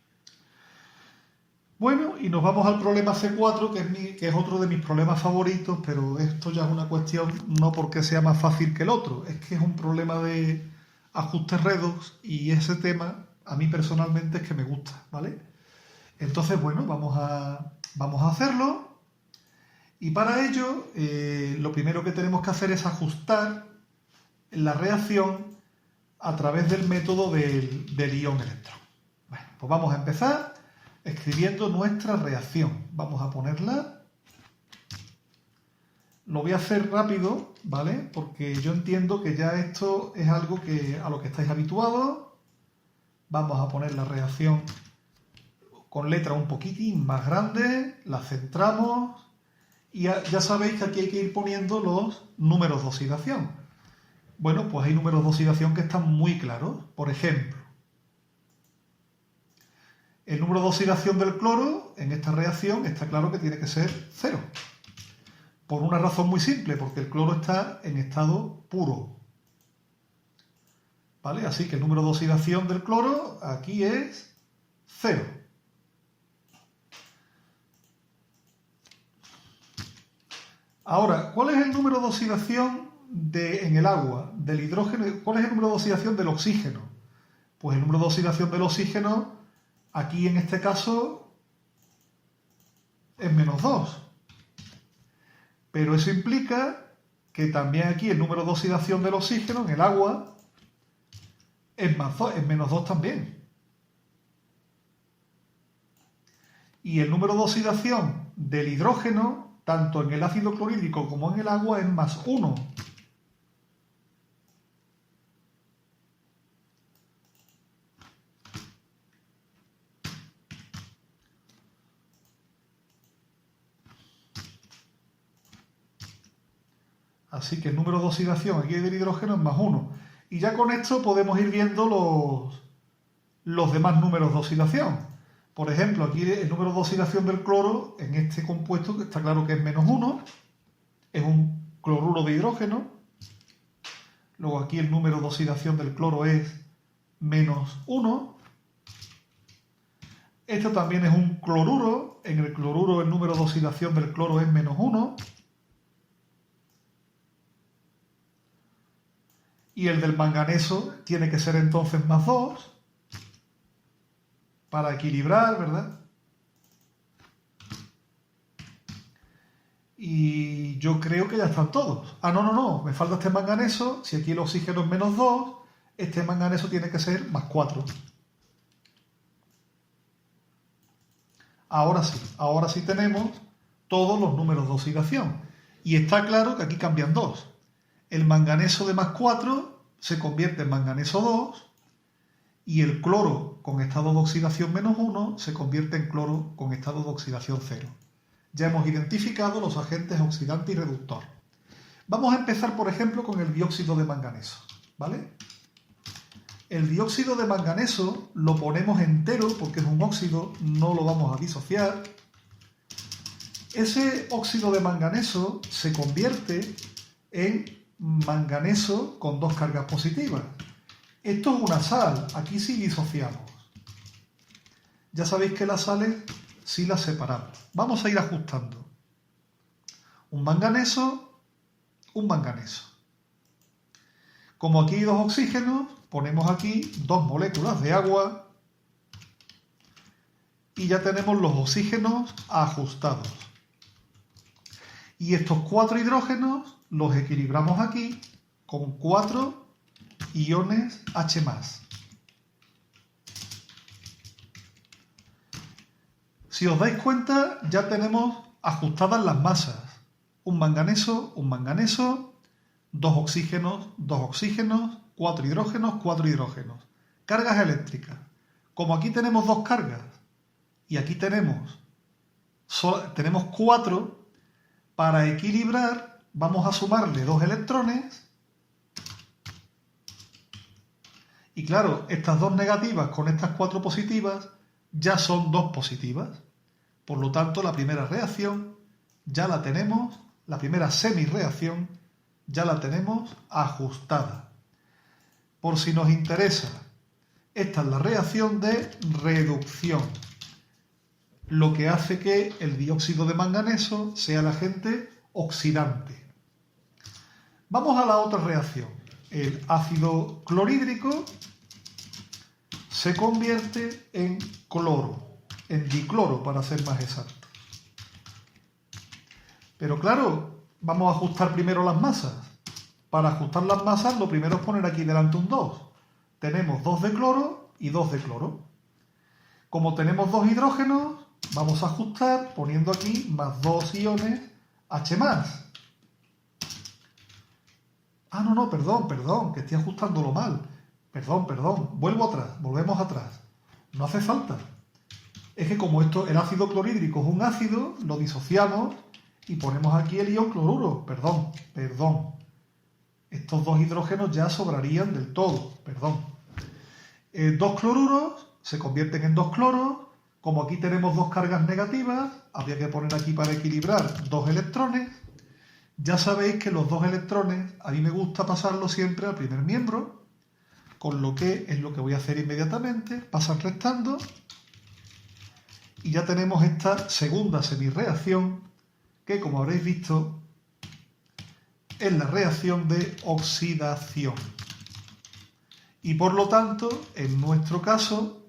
Bueno, y nos vamos al problema C4, que es otro de mis problemas favoritos, pero esto ya es una cuestión no porque sea más fácil que el otro, es que es un problema de ajustes redox y ese tema a mí personalmente es que me gusta, ¿vale? Entonces, bueno, vamos a hacerlo y para ello lo primero que tenemos que hacer es ajustar la reacción a través del método del ion-electrón. Bueno, pues vamos a empezar escribiendo nuestra reacción. Vamos a ponerla. Lo voy a hacer rápido, ¿vale? Porque yo entiendo que ya esto es algo a lo que estáis habituados. Vamos a poner la reacción con letra un poquitín más grande, la centramos y ya sabéis que aquí hay que ir poniendo los números de oxidación. Bueno, pues hay números de oxidación que están muy claros. Por ejemplo, el número de oxidación del cloro en esta reacción está claro que tiene que ser 0. Por una razón muy simple, porque el cloro está en estado puro. ¿Vale? Así que el número de oxidación del cloro aquí es 0. Ahora, ¿cuál es el número de oxidación en el agua, del hidrógeno? ¿Cuál es el número de oxidación del oxígeno? Pues el número de oxidación del oxígeno, aquí en este caso, es menos 2. Pero eso implica que también aquí el número de oxidación del oxígeno en el agua es menos 2 también. Y el número de oxidación del hidrógeno, tanto en el ácido clorhídrico como en el agua, es más 1. Así que el número de oxidación aquí del hidrógeno es más 1. Y ya con esto podemos ir viendo los demás números de oxidación. Por ejemplo, aquí el número de oxidación del cloro en este compuesto, que está claro que es menos 1, es un cloruro de hidrógeno. Luego aquí el número de oxidación del cloro es menos 1. Esto también es un cloruro. En el cloruro el número de oxidación del cloro es menos 1. Y el del manganeso tiene que ser entonces más 2 para equilibrar, ¿verdad? Y yo creo que ya están todos. Ah, no, me falta este manganeso. Si aquí el oxígeno es menos 2, este manganeso tiene que ser más 4. Ahora sí tenemos todos los números de oxidación. Y está claro que aquí cambian 2. El manganeso de más 4 se convierte en manganeso 2 y el cloro con estado de oxidación menos 1 se convierte en cloro con estado de oxidación 0. Ya hemos identificado los agentes oxidante y reductor. Vamos a empezar, por ejemplo, con el dióxido de manganeso, ¿vale? El dióxido de manganeso lo ponemos entero porque es un óxido, no lo vamos a disociar. Ese óxido de manganeso se convierte en manganeso con dos cargas positivas. Esto es una sal, aquí sí disociamos. Ya sabéis que las sales sí las separamos. Vamos a ir ajustando. Un manganeso, un manganeso. Como aquí hay dos oxígenos, ponemos aquí dos moléculas de agua y ya tenemos los oxígenos ajustados. Y estos 4 hidrógenos los equilibramos aquí con 4 iones H+. Si os dais cuenta, ya tenemos ajustadas las masas. Un manganeso, dos oxígenos, 4 hidrógenos, 4 hidrógenos. Cargas eléctricas. Como aquí tenemos dos cargas y aquí tenemos 4, para equilibrar vamos a sumarle 2 electrones. Y claro, estas 2 negativas con estas 4 positivas ya son 2 positivas. Por lo tanto, la primera reacción ya la tenemos, la primera semireacción ya la tenemos ajustada. Por si nos interesa, esta es la reacción de reducción, lo que hace que el dióxido de manganeso sea el agente oxidante. Vamos a la otra reacción. El ácido clorhídrico se convierte en cloro, en dicloro para ser más exacto. Pero claro, vamos a ajustar primero las masas. Para ajustar las masas lo primero es poner aquí delante un 2. Tenemos 2 de cloro y 2 de cloro. Como tenemos 2 hidrógenos, vamos a ajustar poniendo aquí más 2 iones H+. No, perdón, que estoy ajustándolo mal. Perdón, volvemos atrás. No hace falta. Es que como el ácido clorhídrico es un ácido, lo disociamos y ponemos aquí el ion cloruro. Perdón. Estos 2 hidrógenos ya sobrarían del todo. 2 cloruros se convierten en 2 cloros. Como aquí tenemos 2 cargas negativas, habría que poner aquí para equilibrar 2 electrones. Ya sabéis que los 2 electrones a mí me gusta pasarlos siempre al primer miembro, con lo que es lo que voy a hacer inmediatamente. Pasan restando y ya tenemos esta segunda semireacción que, como habréis visto, es la reacción de oxidación. Y por lo tanto, en nuestro caso,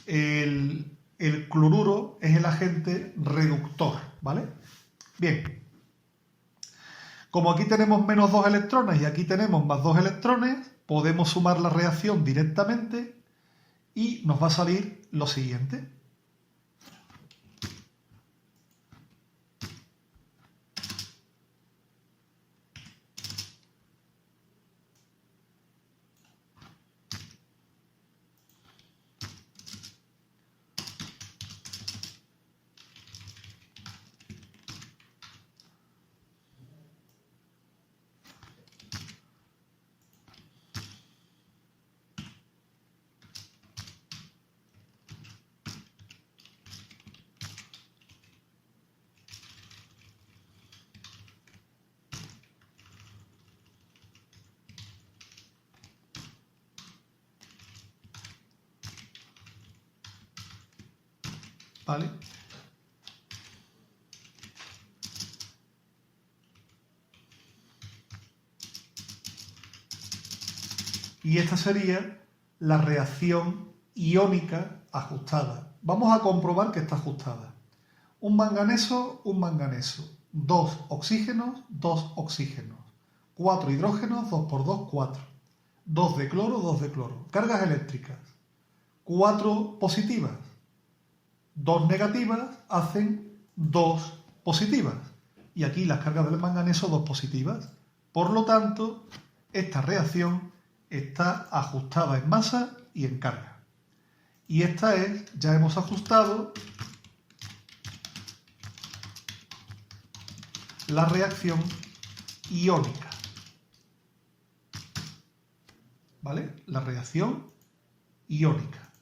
el cloruro es el agente reductor, ¿vale? Bien. Como aquí tenemos menos 2 electrones y aquí tenemos más 2 electrones, podemos sumar la reacción directamente y nos va a salir lo siguiente. ¿Vale? Y esta sería la reacción iónica ajustada. Vamos a comprobar que está ajustada. Un manganeso, 2 oxígenos, 2 oxígenos. 4 hidrógenos, 2 por 2, 4. 2 de cloro, 2 de cloro. Cargas eléctricas. 4 positivas. 2 negativas hacen 2 positivas. Y aquí las cargas del manganeso 2 positivas. Por lo tanto, esta reacción está ajustada en masa y en carga. Y esta es, ya hemos ajustado la reacción iónica. ¿Vale? La reacción iónica.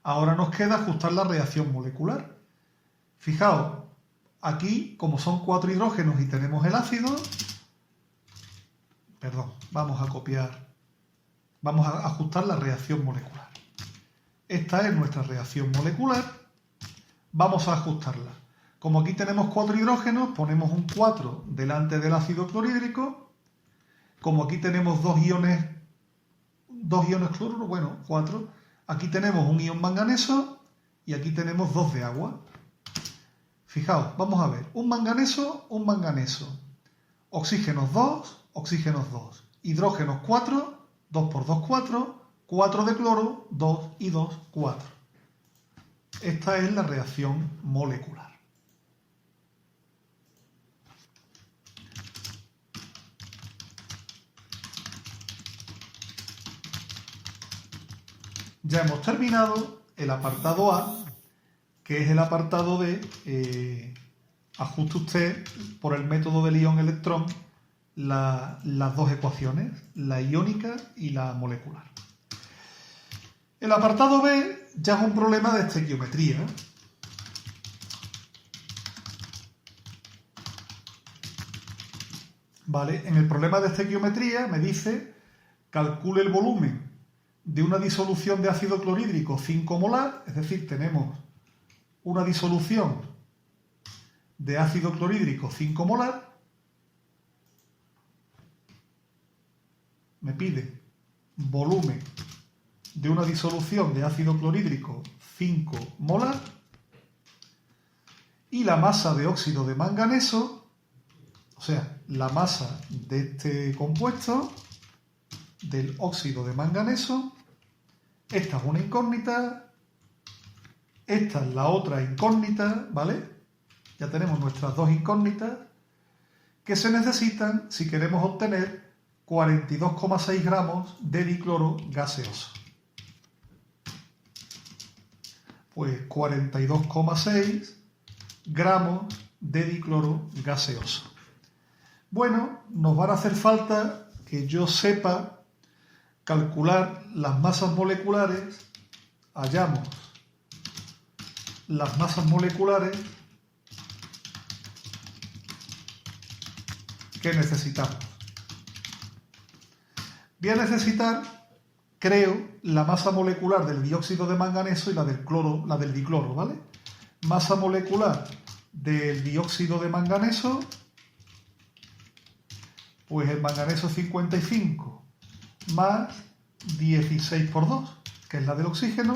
Ahora nos queda ajustar la reacción molecular. Fijaos, aquí, como son 4 hidrógenos y tenemos el ácido, vamos a copiar, vamos a ajustar la reacción molecular. Esta es nuestra reacción molecular, vamos a ajustarla. Como aquí tenemos 4 hidrógenos, ponemos un 4 delante del ácido clorhídrico. Como aquí tenemos dos iones cloruro, bueno, 4. Aquí tenemos un ion manganeso y aquí tenemos 2 de agua. Fijaos, vamos a ver, un manganeso, oxígenos 2, oxígenos 2, hidrógenos 4, 2 por 2, 4, 4 de cloro, 2 y 2, 4. Esta es la reacción molecular. Ya hemos terminado el apartado A, que es el apartado de ajuste usted por el método del ion-electrón las dos ecuaciones, la iónica y la molecular. El apartado B ya es un problema de estequiometría. ¿Vale? En el problema de estequiometría me dice, calcule el volumen de una disolución de ácido clorhídrico 5 molar, es decir, tenemos una disolución de ácido clorhídrico 5 molar, me pide volumen de una disolución de ácido clorhídrico 5 molar y la masa de óxido de manganeso, o sea, la masa de este compuesto, del óxido de manganeso. Esta es una incógnita, esta es la otra incógnita, ¿vale? Ya tenemos nuestras dos incógnitas que se necesitan si queremos obtener 42,6 gramos de dicloro gaseoso. Pues 42,6 gramos de dicloro gaseoso. Bueno, nos van a hacer falta que yo sepa calcular las masas moleculares, hallamos las masas moleculares que necesitamos. Voy a necesitar, creo, la masa molecular del dióxido de manganeso y la del dicloro, ¿vale? Masa molecular del dióxido de manganeso, pues el manganeso 55 más 16 por 2, que es la del oxígeno,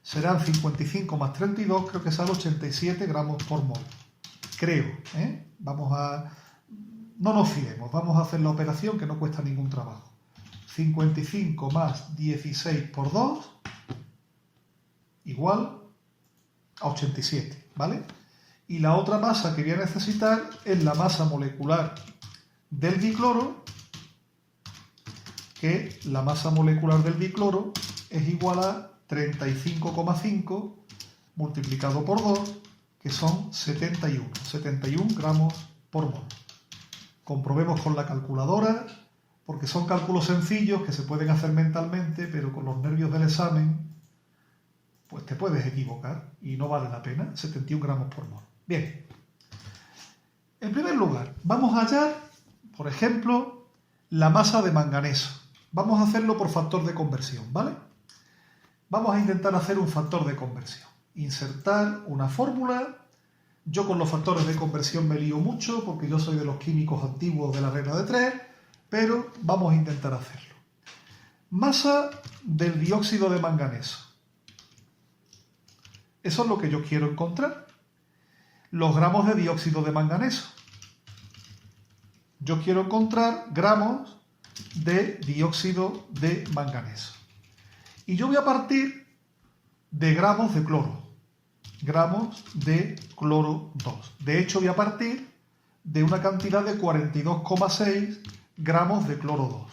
serán 55 más 32, creo que sale 87 gramos por mol. Creo, ¿eh? No nos fiemos, vamos a hacer la operación que no cuesta ningún trabajo. 55 más 16 por 2 igual a 87, ¿vale? Y la otra masa que voy a necesitar es la masa molecular del dicloro, que la masa molecular del dicloro es igual a 35,5 multiplicado por 2, que son 71 gramos por mol. Comprobemos con la calculadora, porque son cálculos sencillos que se pueden hacer mentalmente, pero con los nervios del examen, pues te puedes equivocar y no vale la pena. 71 gramos por mol. Bien. En primer lugar, vamos a hallar, por ejemplo, la masa de manganeso. Vamos a hacerlo por factor de conversión, ¿vale? Vamos a intentar hacer un factor de conversión. Insertar una fórmula. Yo con los factores de conversión me lío mucho porque yo soy de los químicos antiguos de la regla de 3, pero vamos a intentar hacerlo. Masa del dióxido de manganeso. Eso es lo que yo quiero encontrar. Los gramos de dióxido de manganeso. Yo quiero encontrar gramos de dióxido de manganeso. Y yo voy a partir de gramos de cloro. Gramos de cloro 2. De hecho, voy a partir de una cantidad de 42,6 gramos de cloro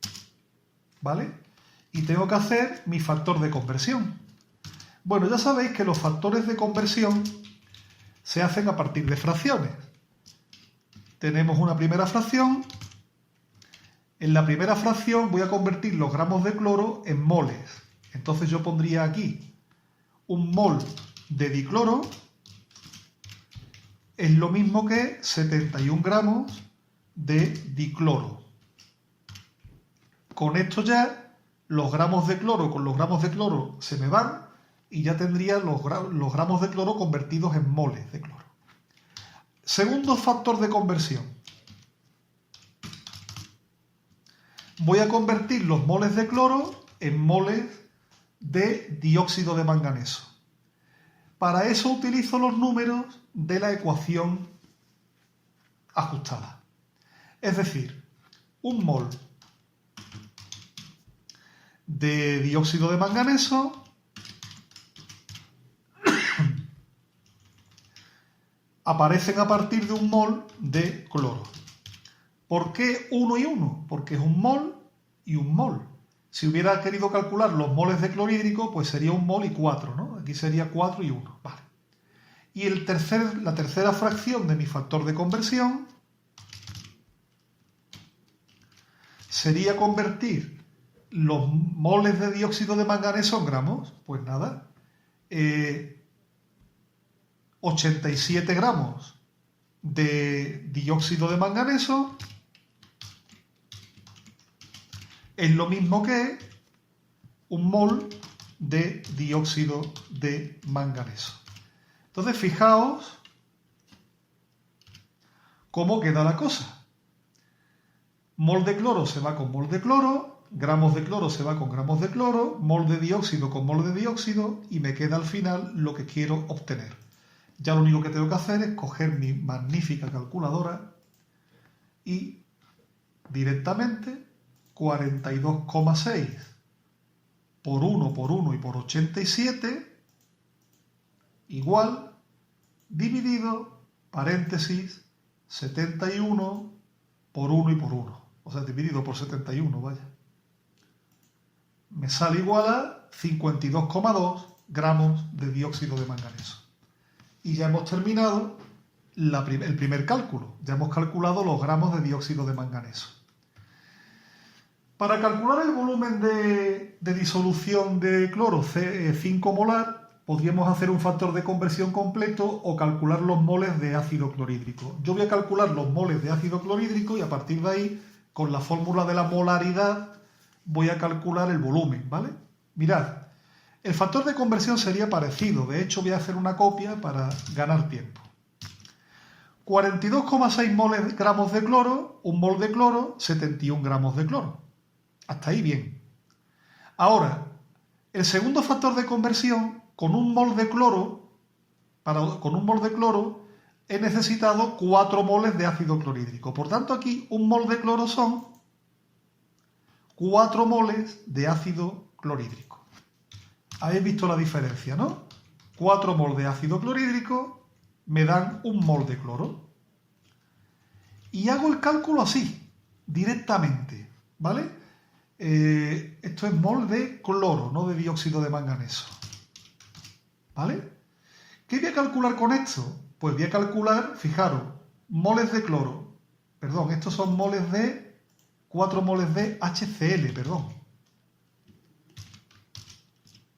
2. ¿Vale? y tengo que hacer mi factor de conversión. Bueno, ya sabéis que los factores de conversión se hacen a partir de fracciones. Tenemos una primera fracción. En la primera fracción voy a convertir los gramos de cloro en moles. Entonces yo pondría aquí un mol de dicloro es lo mismo que 71 gramos de dicloro. Con esto ya los gramos de cloro con los gramos de cloro se me van y ya tendría los gramos de cloro convertidos en moles de cloro. Segundo factor de conversión. Voy a convertir los moles de cloro en moles de dióxido de manganeso. Para eso utilizo los números de la ecuación ajustada. Es decir, un mol de dióxido de manganeso aparecen a partir de un mol de cloro. ¿Por qué 1 y 1? Porque es un mol y un mol. Si hubiera querido calcular los moles de clorhídrico, pues sería un mol y 4, ¿no? Aquí sería 4 y 1. Vale. Y la tercera fracción de mi factor de conversión sería convertir los moles de dióxido de manganeso en gramos. Pues nada, 87 gramos de dióxido de manganeso es lo mismo que un mol de dióxido de manganeso. Entonces, fijaos cómo queda la cosa. Mol de cloro se va con mol de cloro, gramos de cloro se va con gramos de cloro, mol de dióxido con mol de dióxido y me queda al final lo que quiero obtener. Ya lo único que tengo que hacer es coger mi magnífica calculadora y directamente 42,6 por 1 por 1 y por 87 igual dividido, paréntesis, 71 por 1 y por 1. O sea, dividido por 71, vaya. Me sale igual a 52,2 gramos de dióxido de manganeso. Y ya hemos terminado el primer cálculo. Ya hemos calculado los gramos de dióxido de manganeso. Para calcular el volumen de disolución de cloro 5 molar, podríamos hacer un factor de conversión completo o calcular los moles de ácido clorhídrico. Yo voy a calcular los moles de ácido clorhídrico y a partir de ahí, con la fórmula de la molaridad, voy a calcular el volumen, ¿vale? Mirad, el factor de conversión sería parecido. De hecho, voy a hacer una copia para ganar tiempo. 42,6 gramos de cloro, un mol de cloro, 71 gramos de cloro. Hasta ahí bien. Ahora, el segundo factor de conversión, con un mol de cloro, he necesitado 4 moles de ácido clorhídrico. Por tanto, aquí un mol de cloro son 4 moles de ácido clorhídrico. Habéis visto la diferencia, ¿no? 4 moles de ácido clorhídrico me dan un mol de cloro. Y hago el cálculo así, directamente, ¿vale? Esto es mol de cloro, no de dióxido de manganeso. ¿Vale? ¿Qué voy a calcular con esto? Pues voy a calcular, fijaros, moles de cloro. Perdón, estos son moles de 4 moles de HCl, perdón.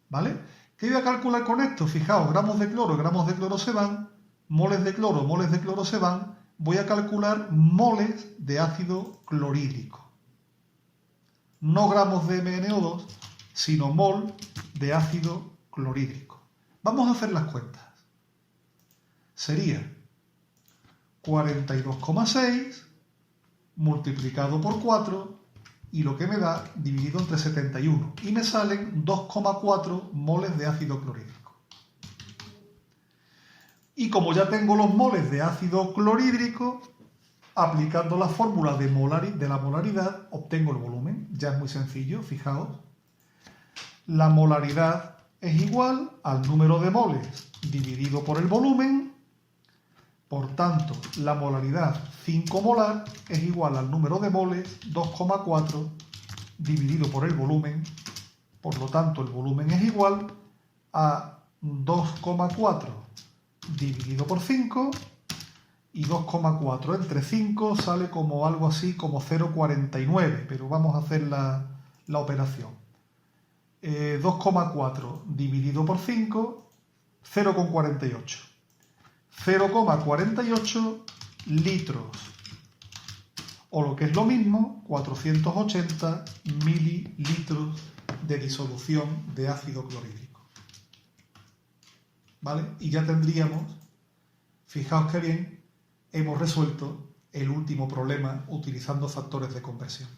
¿Vale? ¿Qué voy a calcular con esto? Fijaos, gramos de cloro se van, moles de cloro se van. Voy a calcular moles de ácido clorhídrico. No gramos de MnO2, sino mol de ácido clorhídrico. Vamos a hacer las cuentas. Sería 42,6 multiplicado por 4 y lo que me da dividido entre 71. Y me salen 2,4 moles de ácido clorhídrico. Y como ya tengo los moles de ácido clorhídrico, aplicando la fórmula de la molaridad, obtengo el volumen. Ya es muy sencillo, fijaos. La molaridad es igual al número de moles dividido por el volumen. Por tanto, la molaridad 5 molar es igual al número de moles 2,4 dividido por el volumen Por lo tanto, el volumen es igual a 2,4 dividido por 5, y 2,4 entre 5 sale como algo así como 0,49, pero vamos a hacer la operación. 2,4 dividido por 5, 0,48. 0,48 litros, o lo que es lo mismo, 480 mililitros de disolución de ácido clorhídrico. ¿Vale? Y ya tendríamos, fijaos que bien, hemos resuelto el último problema utilizando factores de conversión.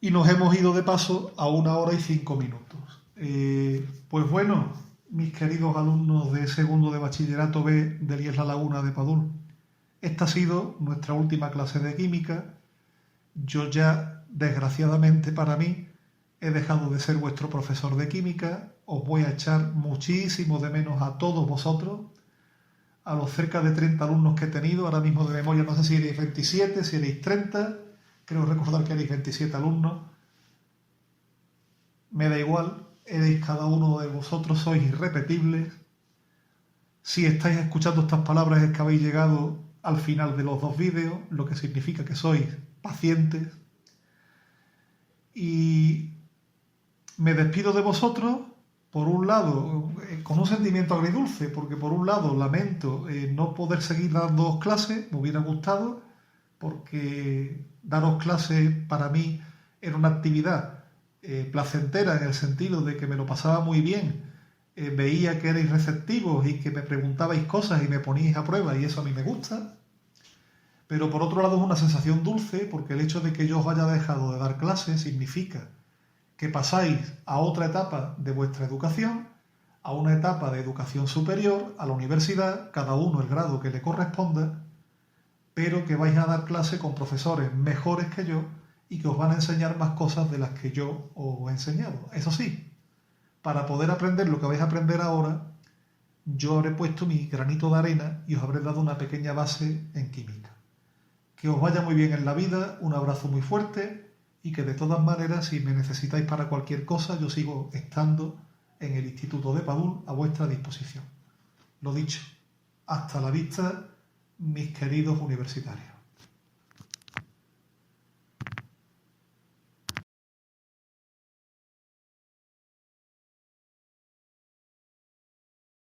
Y nos hemos ido de paso a 1 hora y 5 minutos. Pues bueno, mis queridos alumnos de segundo de bachillerato B del IES La Laguna de Padul, esta ha sido nuestra última clase de química. Yo ya, desgraciadamente para mí, he dejado de ser vuestro profesor de química. Os voy a echar muchísimo de menos a todos vosotros, a los cerca de 30 alumnos que he tenido. Ahora mismo de memoria no sé si erais 27, si erais 30, creo recordar que erais 27 alumnos. Me da igual, erais cada uno de vosotros, sois irrepetibles. Si estáis escuchando estas palabras es que habéis llegado al final de los 2 vídeos, lo que significa que sois pacientes. Y me despido de vosotros, por un lado, con un sentimiento agridulce, porque por un lado lamento no poder seguir dando clases, me hubiera gustado, porque daros clases para mí era una actividad placentera en el sentido de que me lo pasaba muy bien, veía que erais receptivos y que me preguntabais cosas y me poníais a prueba, y eso a mí me gusta. Pero por otro lado es una sensación dulce, porque el hecho de que yo os haya dejado de dar clases significa que pasáis a otra etapa de vuestra educación, a una etapa de educación superior, a la universidad, cada uno el grado que le corresponda, pero que vais a dar clase con profesores mejores que yo y que os van a enseñar más cosas de las que yo os he enseñado. Eso sí, para poder aprender lo que vais a aprender ahora, yo habré puesto mi granito de arena y os habré dado una pequeña base en química. Que os vaya muy bien en la vida, un abrazo muy fuerte, y que de todas maneras, si me necesitáis para cualquier cosa, yo sigo estando en el Instituto de Padul a vuestra disposición. Lo dicho, hasta la vista, mis queridos universitarios.